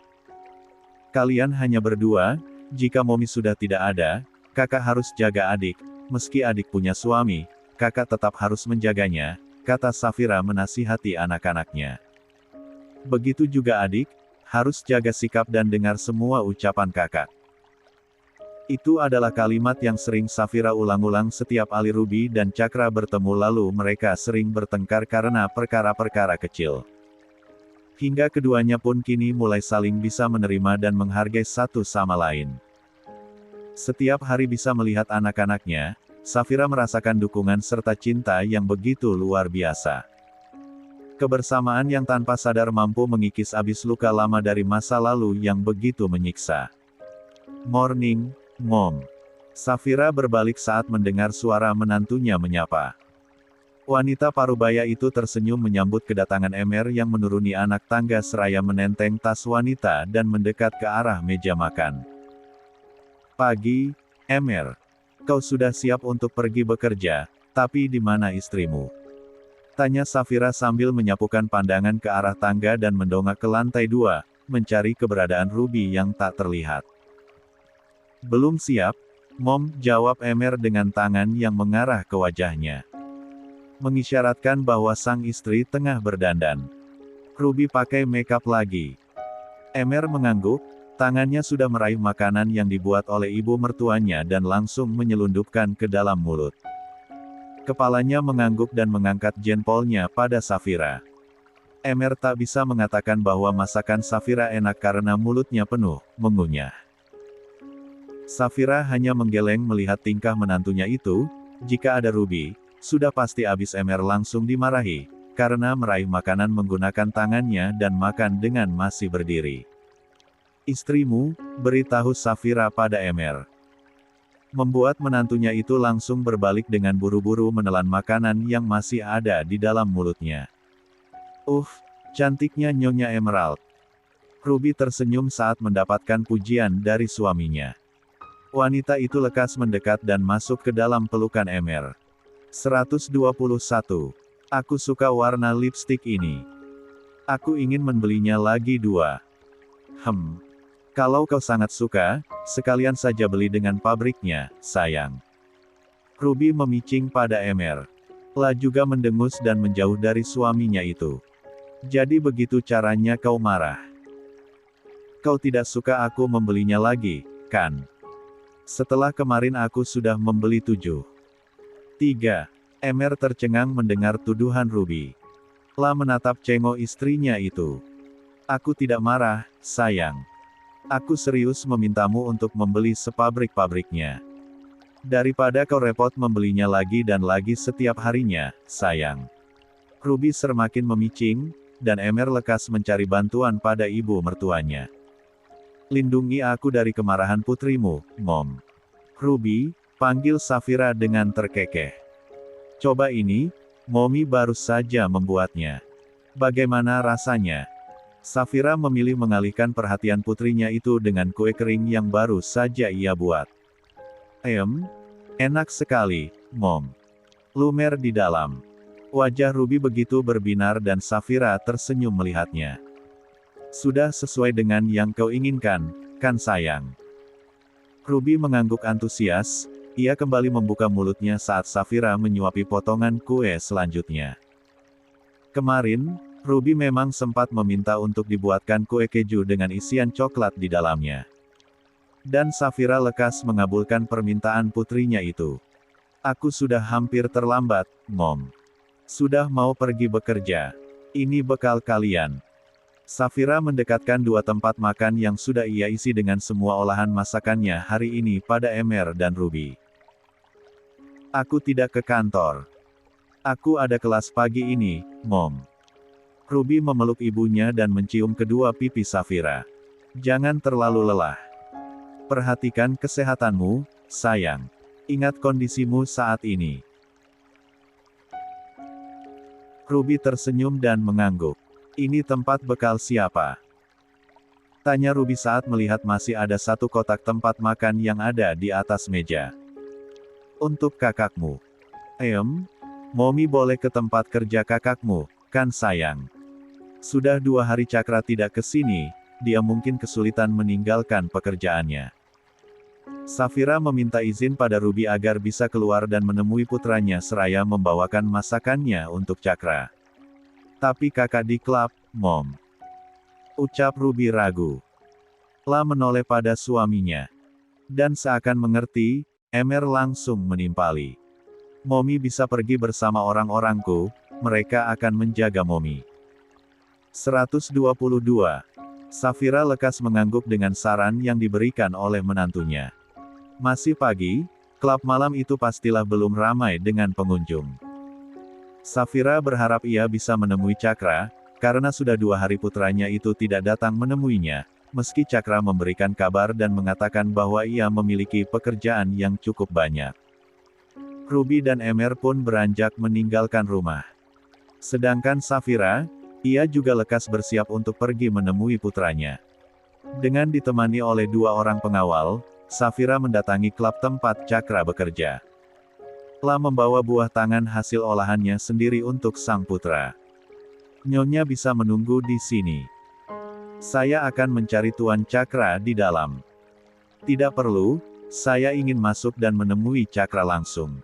Kalian hanya berdua, jika Momi sudah tidak ada, kakak harus jaga adik, meski adik punya suami, kakak tetap harus menjaganya, kata Safira menasihati anak-anaknya. Begitu juga adik, harus jaga sikap dan dengar semua ucapan kakak. Itu adalah kalimat yang sering Safira ulang-ulang setiap kali Ruby dan Cakra bertemu, lalu mereka sering bertengkar karena perkara-perkara kecil. Hingga keduanya pun kini mulai saling bisa menerima dan menghargai satu sama lain. Setiap hari bisa melihat anak-anaknya, Safira merasakan dukungan serta cinta yang begitu luar biasa. Kebersamaan yang tanpa sadar mampu mengikis abis luka lama dari masa lalu yang begitu menyiksa. Morning, Mom. Safira berbalik saat mendengar suara menantunya menyapa. Wanita parubaya itu tersenyum menyambut kedatangan Emer yang menuruni anak tangga seraya menenteng tas wanita dan mendekat ke arah meja makan. Pagi, Emer. Kau sudah siap untuk pergi bekerja, tapi di mana istrimu? Tanya Safira sambil menyapukan pandangan ke arah tangga dan mendongak ke lantai 2, mencari keberadaan Ruby yang tak terlihat. Belum siap, Mom, jawab Emer dengan tangan yang mengarah ke wajahnya. Mengisyaratkan bahwa sang istri tengah berdandan. Ruby pakai makeup lagi. Emer mengangguk, tangannya sudah meraih makanan yang dibuat oleh ibu mertuanya dan langsung menyelundupkan ke dalam mulut. Kepalanya mengangguk dan mengangkat jempolnya pada Safira. Emer tak bisa mengatakan bahwa masakan Safira enak karena mulutnya penuh, mengunyah. Safira hanya menggeleng melihat tingkah menantunya itu, jika ada Ruby, sudah pasti abis Emer langsung dimarahi, karena meraih makanan menggunakan tangannya dan makan dengan masih berdiri. Istrimu, beritahu Safira pada Emer. Membuat menantunya itu langsung berbalik dengan buru-buru menelan makanan yang masih ada di dalam mulutnya. Cantiknya Nyonya Emerald. Ruby tersenyum saat mendapatkan pujian dari suaminya. Wanita itu lekas mendekat dan masuk ke dalam pelukan Emer. 121. Aku suka warna lipstik ini. Aku ingin membelinya lagi 2. Kalau kau sangat suka, sekalian saja beli dengan pabriknya, sayang. Ruby memicing pada Emer. La juga mendengus dan menjauh dari suaminya itu. Jadi begitu caranya kau marah? Kau tidak suka aku membelinya lagi, kan? Setelah kemarin aku sudah membeli 7. 3. Emer tercengang mendengar tuduhan Ruby. La menatap cengok istrinya itu. Aku tidak marah, sayang. Aku serius memintamu untuk membeli sepabrik-pabriknya. Daripada kau repot membelinya lagi dan lagi setiap harinya, sayang. Ruby semakin memicing, dan Emer lekas mencari bantuan pada ibu mertuanya. Lindungi aku dari kemarahan putrimu, Mom. Ruby, panggil Safira dengan terkekeh. Coba ini, Mommy baru saja membuatnya. Bagaimana rasanya? Safira memilih mengalihkan perhatian putrinya itu dengan kue kering yang baru saja ia buat. Enak sekali, Mom. Lumer di dalam. Wajah Ruby begitu berbinar dan Safira tersenyum melihatnya. Sudah sesuai dengan yang kau inginkan, kan sayang? Ruby mengangguk antusias, ia kembali membuka mulutnya saat Safira menyuapi potongan kue selanjutnya. Kemarin, Ruby memang sempat meminta untuk dibuatkan kue keju dengan isian coklat di dalamnya. Dan Safira lekas mengabulkan permintaan putrinya itu. Aku sudah hampir terlambat, Mom. Sudah mau pergi bekerja. Ini bekal kalian. Safira mendekatkan dua tempat makan yang sudah ia isi dengan semua olahan masakannya hari ini pada Emer dan Ruby. Aku tidak ke kantor. Aku ada kelas pagi ini, Mom. Ruby memeluk ibunya dan mencium kedua pipi Safira. Jangan terlalu lelah. Perhatikan kesehatanmu, sayang. Ingat kondisimu saat ini. Ruby tersenyum dan mengangguk. Ini tempat bekal siapa? Tanya Ruby saat melihat masih ada satu kotak tempat makan yang ada di atas meja. Untuk kakakmu. Mommy boleh ke tempat kerja kakakmu, kan sayang? Sudah 2 hari Cakra tidak ke sini, dia mungkin kesulitan meninggalkan pekerjaannya. Safira meminta izin pada Ruby agar bisa keluar dan menemui putranya seraya membawakan masakannya untuk Cakra. Tapi kakak di klub, Mom. Ucap Ruby ragu. La menoleh pada suaminya. Dan seakan mengerti, Emer langsung menimpali. Mommy bisa pergi bersama orang-orangku, mereka akan menjaga Mommy. 122. Safira lekas mengangguk dengan saran yang diberikan oleh menantunya. Masih pagi, klub malam itu pastilah belum ramai dengan pengunjung. Safira berharap ia bisa menemui Cakra, karena sudah 2 hari putranya itu tidak datang menemuinya, meski Cakra memberikan kabar dan mengatakan bahwa ia memiliki pekerjaan yang cukup banyak. Ruby dan Emer pun beranjak meninggalkan rumah. Sedangkan Safira, ia juga lekas bersiap untuk pergi menemui putranya. Dengan ditemani oleh 2 orang pengawal, Safira mendatangi klub tempat Cakra bekerja. La membawa buah tangan hasil olahannya sendiri untuk sang putra. Nyonya bisa menunggu di sini. Saya akan mencari Tuan Cakra di dalam. Tidak perlu, saya ingin masuk dan menemui Cakra langsung.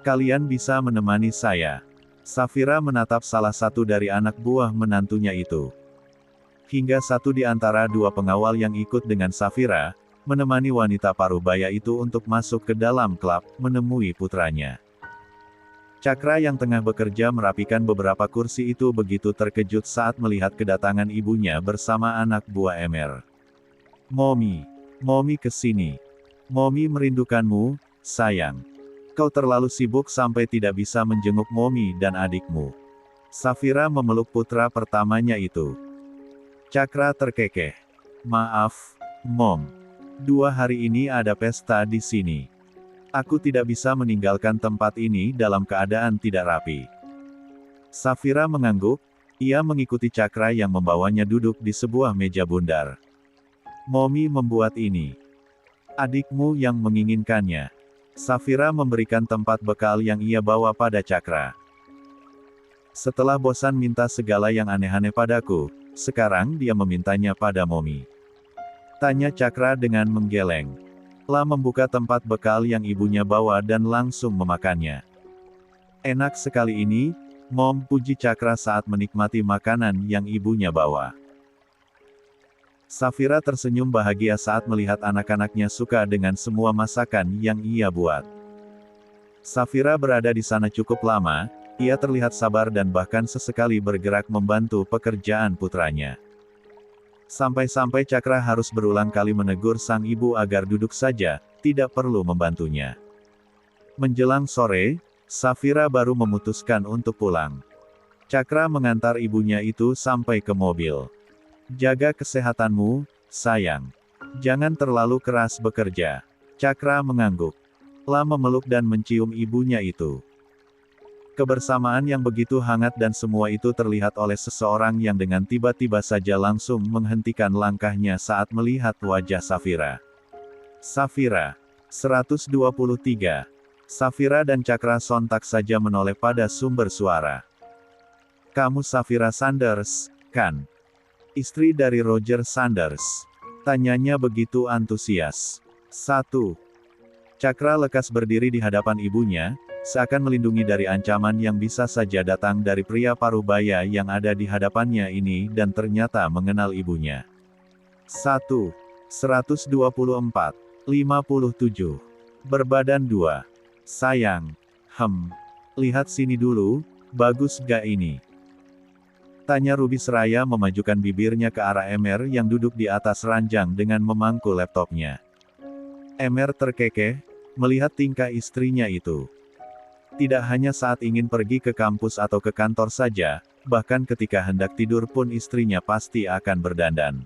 Kalian bisa menemani saya. Safira menatap salah satu dari anak buah menantunya itu. Hingga satu di antara 2 pengawal yang ikut dengan Safira, menemani wanita parubaya itu untuk masuk ke dalam klub, menemui putranya. Cakra yang tengah bekerja merapikan beberapa kursi itu begitu terkejut saat melihat kedatangan ibunya bersama anak buah Emer. Mommy kesini. Mommy merindukanmu, sayang. Kau terlalu sibuk sampai tidak bisa menjenguk Mommy dan adikmu. Safira memeluk putra pertamanya itu. Cakra terkekeh. Maaf, Mom. 2 hari ini ada pesta di sini. Aku tidak bisa meninggalkan tempat ini dalam keadaan tidak rapi. Safira mengangguk, ia mengikuti Cakra yang membawanya duduk di sebuah meja bundar. Mommy membuat ini. Adikmu yang menginginkannya. Safira memberikan tempat bekal yang ia bawa pada Cakra. Setelah bosan minta segala yang aneh-aneh padaku, sekarang dia memintanya pada Mommy. Tanya Cakra dengan menggeleng. La membuka tempat bekal yang ibunya bawa dan langsung memakannya. Enak sekali ini, Mom, puji Cakra saat menikmati makanan yang ibunya bawa. Safira tersenyum bahagia saat melihat anak-anaknya suka dengan semua masakan yang ia buat. Safira berada di sana cukup lama, ia terlihat sabar dan bahkan sesekali bergerak membantu pekerjaan putranya. Sampai-sampai Cakra harus berulang kali menegur sang ibu agar duduk saja, tidak perlu membantunya. Menjelang sore, Safira baru memutuskan untuk pulang. Cakra mengantar ibunya itu sampai ke mobil. Jaga kesehatanmu, sayang. Jangan terlalu keras bekerja. Cakra mengangguk. La memeluk dan mencium ibunya itu. Kebersamaan yang begitu hangat dan semua itu terlihat oleh seseorang yang dengan tiba-tiba saja langsung menghentikan langkahnya saat melihat wajah Safira. Safira. 123. Safira dan Cakra sontak saja menoleh pada sumber suara. Kamu Safira Sanders, kan? Istri dari Roger Sanders. Tanyanya begitu antusias. 1. Cakra lekas berdiri di hadapan ibunya, seakan melindungi dari ancaman yang bisa saja datang dari pria parubaya yang ada di hadapannya ini dan ternyata mengenal ibunya. 1. 124. 57. Berbadan 2. Sayang. Lihat sini dulu, bagus gak ini? Tanya Ruby seraya memajukan bibirnya ke arah Emer yang duduk di atas ranjang dengan memangku laptopnya. Emer terkekeh, melihat tingkah istrinya itu. Tidak hanya saat ingin pergi ke kampus atau ke kantor saja, bahkan ketika hendak tidur pun istrinya pasti akan berdandan.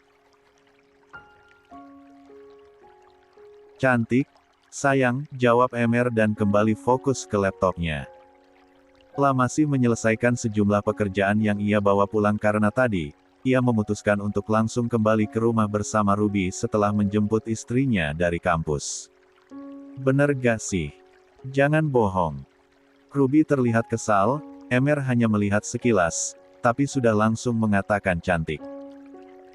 Cantik, sayang, jawab Emer dan kembali fokus ke laptopnya. La masih menyelesaikan sejumlah pekerjaan yang ia bawa pulang karena tadi, ia memutuskan untuk langsung kembali ke rumah bersama Ruby setelah menjemput istrinya dari kampus. Bener gak sih? Jangan bohong. Ruby terlihat kesal, Emer hanya melihat sekilas, tapi sudah langsung mengatakan cantik.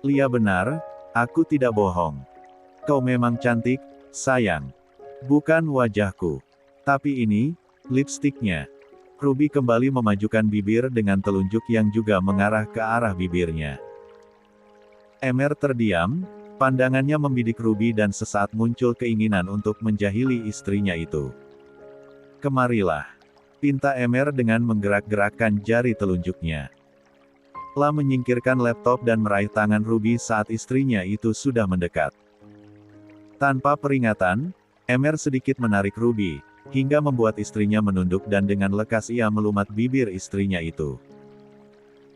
Lia benar, aku tidak bohong. Kau memang cantik, sayang. Bukan wajahku. Tapi ini, lipstiknya. Ruby kembali memajukan bibir dengan telunjuk yang juga mengarah ke arah bibirnya. Emer terdiam, pandangannya membidik Ruby dan sesaat muncul keinginan untuk menjahili istrinya itu. Kemarilah. Pinta Emer dengan menggerak-gerakkan jari telunjuknya. La menyingkirkan laptop dan meraih tangan Ruby saat istrinya itu sudah mendekat. Tanpa peringatan, Emer sedikit menarik Ruby, hingga membuat istrinya menunduk dan dengan lekas ia melumat bibir istrinya itu.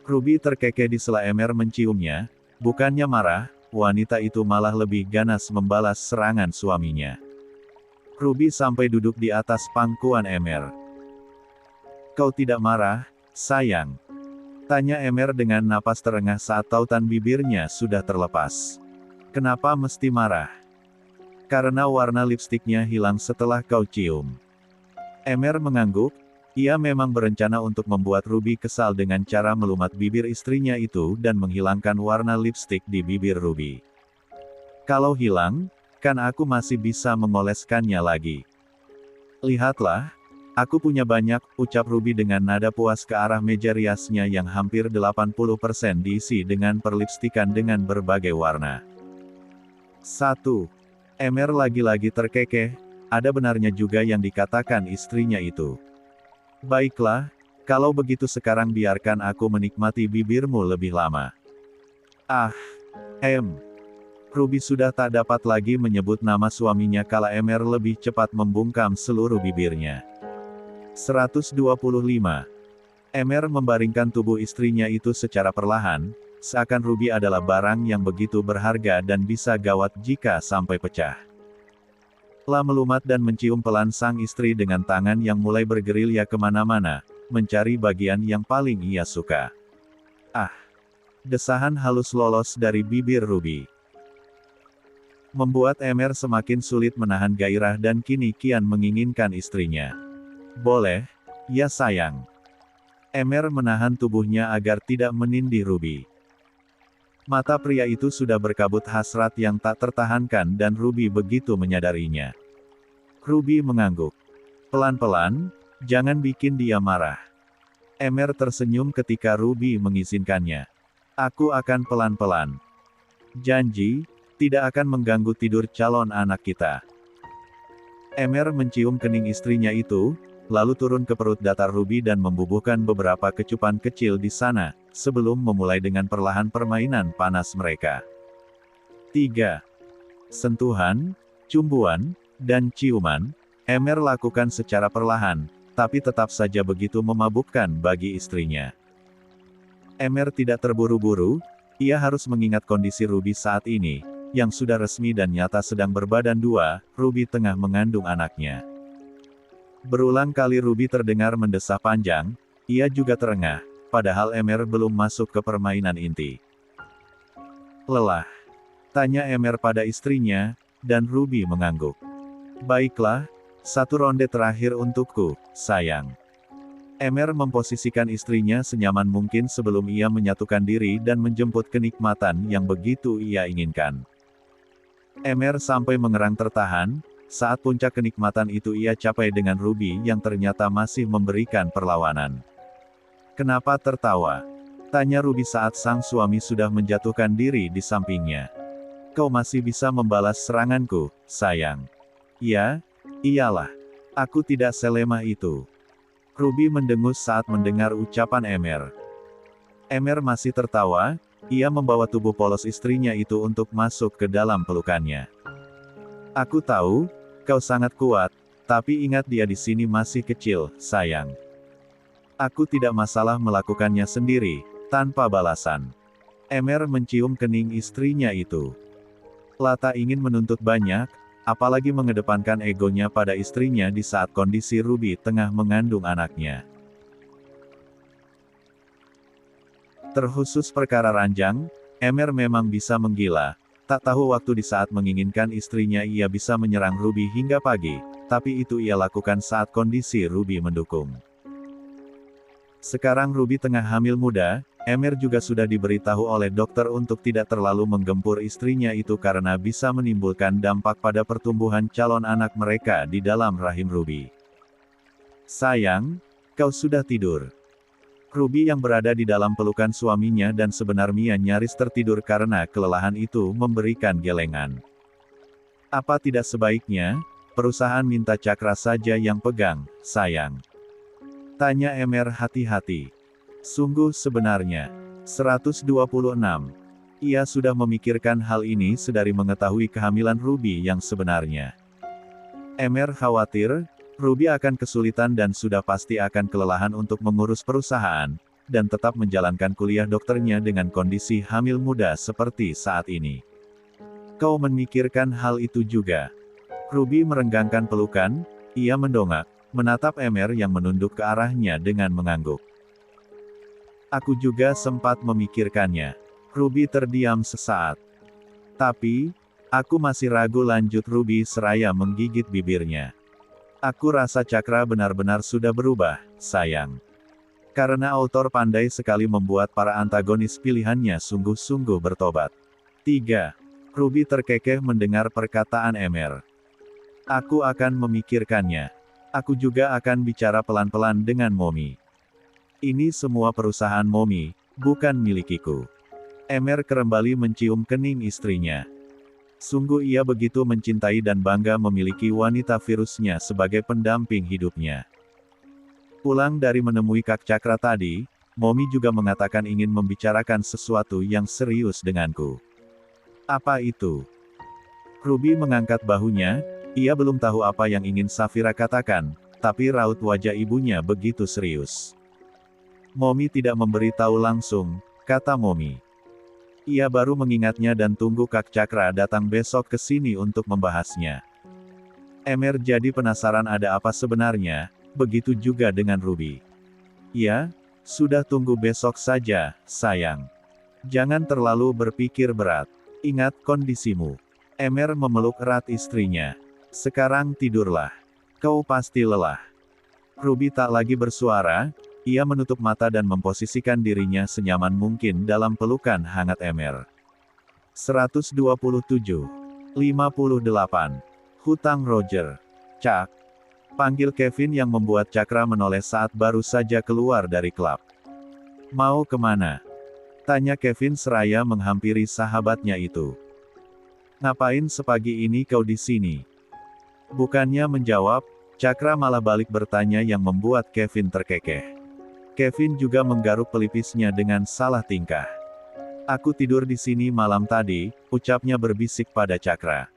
Ruby terkekeh di sela Emer menciumnya, bukannya marah, wanita itu malah lebih ganas membalas serangan suaminya. Ruby sampai duduk di atas pangkuan Emer. Kau tidak marah, sayang? Tanya Emer dengan napas terengah saat tautan bibirnya sudah terlepas. Kenapa mesti marah? Karena warna lipstiknya hilang setelah kau cium. Emer mengangguk, ia memang berencana untuk membuat Ruby kesal dengan cara melumat bibir istrinya itu dan menghilangkan warna lipstik di bibir Ruby. Kalau hilang, kan aku masih bisa mengoleskannya lagi. Lihatlah, aku punya banyak, ucap Ruby dengan nada puas ke arah meja riasnya yang hampir 80% diisi dengan perlipstikan dengan berbagai warna. 1. Emer lagi-lagi terkekeh, ada benarnya juga yang dikatakan istrinya itu. Baiklah, kalau begitu sekarang biarkan aku menikmati bibirmu lebih lama. Ah, Ruby sudah tak dapat lagi menyebut nama suaminya kala Emer lebih cepat membungkam seluruh bibirnya. 125. Emer membaringkan tubuh istrinya itu secara perlahan, seakan Ruby adalah barang yang begitu berharga dan bisa gawat jika sampai pecah. La melumat dan mencium pelan sang istri dengan tangan yang mulai bergerilya kemana-mana, mencari bagian yang paling ia suka. Ah! Desahan halus lolos dari bibir Ruby. Membuat Emer semakin sulit menahan gairah dan kini kian menginginkan istrinya. Boleh, ya sayang. Emer menahan tubuhnya agar tidak menindih Ruby. Mata pria itu sudah berkabut hasrat yang tak tertahankan dan Ruby begitu menyadarinya. Ruby mengangguk. Pelan-pelan, jangan bikin dia marah. Emer tersenyum ketika Ruby mengizinkannya. Aku akan pelan-pelan. Janji, tidak akan mengganggu tidur calon anak kita. Emer mencium kening istrinya itu, lalu turun ke perut datar Ruby dan membubuhkan beberapa kecupan kecil di sana, sebelum memulai dengan perlahan permainan panas mereka. 3. Sentuhan, cumbuan, dan ciuman, Emer lakukan secara perlahan, tapi tetap saja begitu memabukkan bagi istrinya. Emer tidak terburu-buru, ia harus mengingat kondisi Ruby saat ini, yang sudah resmi dan nyata sedang berbadan dua, Ruby tengah mengandung anaknya. Berulang kali Ruby terdengar mendesah panjang, ia juga terengah, padahal Emer belum masuk ke permainan inti. Lelah? Tanya Emer pada istrinya, dan Ruby mengangguk. Baiklah, satu ronde terakhir untukku, sayang. Emer memposisikan istrinya senyaman mungkin sebelum ia menyatukan diri dan menjemput kenikmatan yang begitu ia inginkan. Emer sampai mengerang tertahan, saat puncak kenikmatan itu ia capai dengan Ruby yang ternyata masih memberikan perlawanan. Kenapa tertawa? Tanya Ruby saat sang suami sudah menjatuhkan diri di sampingnya. Kau masih bisa membalas seranganku, sayang. Ya, iyalah. Aku tidak selemah itu. Ruby mendengus saat mendengar ucapan Emer. Emer masih tertawa, ia membawa tubuh polos istrinya itu untuk masuk ke dalam pelukannya. Aku tahu, kau sangat kuat, tapi ingat dia di sini masih kecil, sayang. Aku tidak masalah melakukannya sendiri, tanpa balasan. Emer mencium kening istrinya itu. Lata ingin menuntut banyak, apalagi mengedepankan egonya pada istrinya di saat kondisi Ruby tengah mengandung anaknya. Terkhusus perkara ranjang, Emer memang bisa menggila. Tak tahu waktu di saat menginginkan istrinya ia bisa menyerang Ruby hingga pagi, tapi itu ia lakukan saat kondisi Ruby mendukung. Sekarang Ruby tengah hamil muda, Emer juga sudah diberitahu oleh dokter untuk tidak terlalu menggempur istrinya itu karena bisa menimbulkan dampak pada pertumbuhan calon anak mereka di dalam rahim Ruby. Sayang, kau sudah tidur. Ruby yang berada di dalam pelukan suaminya dan sebenarnya nyaris tertidur karena kelelahan itu memberikan gelengan. Apa tidak sebaiknya, perusahaan minta Cakra saja yang pegang, sayang? Tanya Emer hati-hati. Sungguh sebenarnya. 126. Ia sudah memikirkan hal ini sedari mengetahui kehamilan Ruby yang sebenarnya. Emer khawatir, Ruby akan kesulitan dan sudah pasti akan kelelahan untuk mengurus perusahaan, dan tetap menjalankan kuliah dokternya dengan kondisi hamil muda seperti saat ini. Kau memikirkan hal itu juga. Ruby merenggangkan pelukan, ia mendongak, menatap Emer yang menunduk ke arahnya dengan mengangguk. Aku juga sempat memikirkannya. Ruby terdiam sesaat. Tapi, aku masih ragu, lanjut Ruby seraya menggigit bibirnya. Aku rasa Cakra benar-benar sudah berubah, sayang. Karena autor pandai sekali membuat para antagonis pilihannya sungguh-sungguh bertobat. 3. Ruby terkekeh mendengar perkataan Emer. Aku akan memikirkannya. Aku juga akan bicara pelan-pelan dengan Momi. Ini semua perusahaan Momi, bukan milikiku. Emer kembali mencium kening istrinya. Sungguh ia begitu mencintai dan bangga memiliki wanita virusnya sebagai pendamping hidupnya. Pulang dari menemui Kak Cakra tadi, Momi juga mengatakan ingin membicarakan sesuatu yang serius denganku. Apa itu? Ruby mengangkat bahunya, ia belum tahu apa yang ingin Safira katakan, tapi raut wajah ibunya begitu serius. Momi tidak memberitahu langsung, kata Momi. Ia baru mengingatnya dan tunggu Kak Cakra datang besok ke sini untuk membahasnya. Emer jadi penasaran ada apa sebenarnya, begitu juga dengan Ruby. Ya, sudah tunggu besok saja, sayang. Jangan terlalu berpikir berat. Ingat kondisimu. Emer memeluk erat istrinya. Sekarang tidurlah. Kau pasti lelah. Ruby tak lagi bersuara. Ia menutup mata dan memposisikan dirinya senyaman mungkin dalam pelukan hangat Emer. 127. 58. Hutang Roger. Cak. Panggil Kevin yang membuat Cakra menoleh saat baru saja keluar dari klub. Mau kemana? Tanya Kevin seraya menghampiri sahabatnya itu. Ngapain sepagi ini kau di sini? Bukannya menjawab, Cakra malah balik bertanya yang membuat Kevin terkekeh. Kevin juga menggaruk pelipisnya dengan salah tingkah. Aku tidur di sini malam tadi, ucapnya berbisik pada Cakra.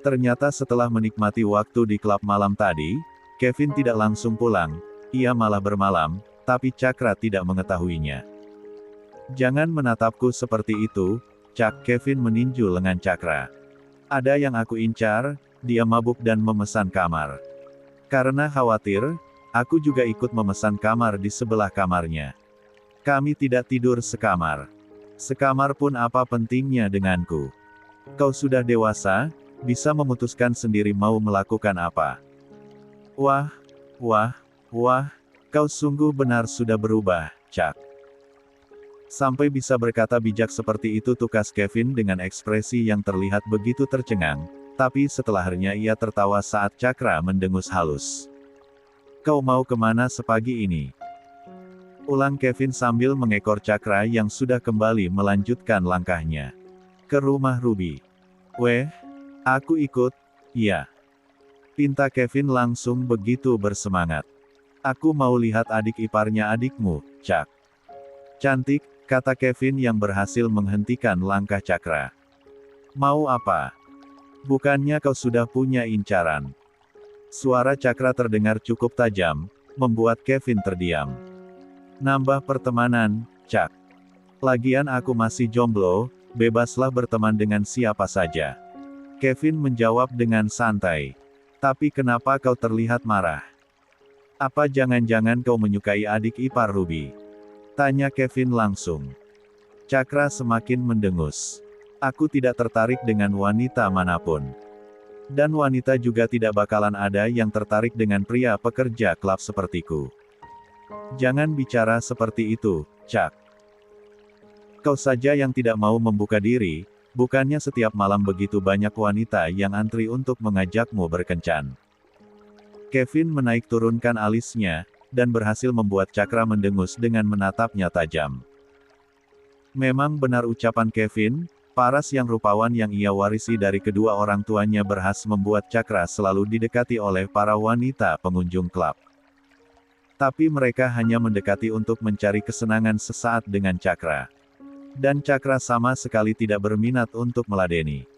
Ternyata setelah menikmati waktu di klub malam tadi, Kevin tidak langsung pulang, ia malah bermalam, tapi Cakra tidak mengetahuinya. Jangan menatapku seperti itu, Cak. Kevin meninju lengan Cakra. Ada yang aku incar, dia mabuk dan memesan kamar. Karena khawatir, aku juga ikut memesan kamar di sebelah kamarnya. Kami tidak tidur sekamar. Sekamar pun apa pentingnya denganku. Kau sudah dewasa, bisa memutuskan sendiri mau melakukan apa. Wah, kau sungguh benar sudah berubah, Cak. Sampai bisa berkata bijak seperti itu, tukas Kevin dengan ekspresi yang terlihat begitu tercengang, tapi setelahnya ia tertawa saat Cakra mendengus halus. Kau mau kemana sepagi ini? Ulang Kevin sambil mengekor Cakra yang sudah kembali melanjutkan langkahnya. Ke rumah Ruby. Weh, aku ikut, ya. Pinta Kevin langsung begitu bersemangat. Aku mau lihat adik iparnya adikmu, Cak. Cantik, kata Kevin yang berhasil menghentikan langkah Cakra. Mau apa? Bukannya kau sudah punya incaran? Suara Cakra terdengar cukup tajam, membuat Kevin terdiam. Nambah pertemanan, Cak. Lagian aku masih jomblo, bebaslah berteman dengan siapa saja. Kevin menjawab dengan santai. Tapi kenapa kau terlihat marah? Apa jangan-jangan kau menyukai adik ipar Ruby? Tanya Kevin langsung. Cakra semakin mendengus. Aku tidak tertarik dengan wanita manapun. Dan wanita juga tidak bakalan ada yang tertarik dengan pria pekerja klub sepertiku. Jangan bicara seperti itu, Cak. Kau saja yang tidak mau membuka diri, bukannya setiap malam begitu banyak wanita yang antri untuk mengajakmu berkencan. Kevin menaik turunkan alisnya, dan berhasil membuat Cakra mendengus dengan menatapnya tajam. Memang benar ucapan Kevin, paras yang rupawan yang ia warisi dari kedua orang tuanya berhasil membuat Cakra selalu didekati oleh para wanita pengunjung klub. Tapi mereka hanya mendekati untuk mencari kesenangan sesaat dengan Cakra. Dan Cakra sama sekali tidak berminat untuk meladeni.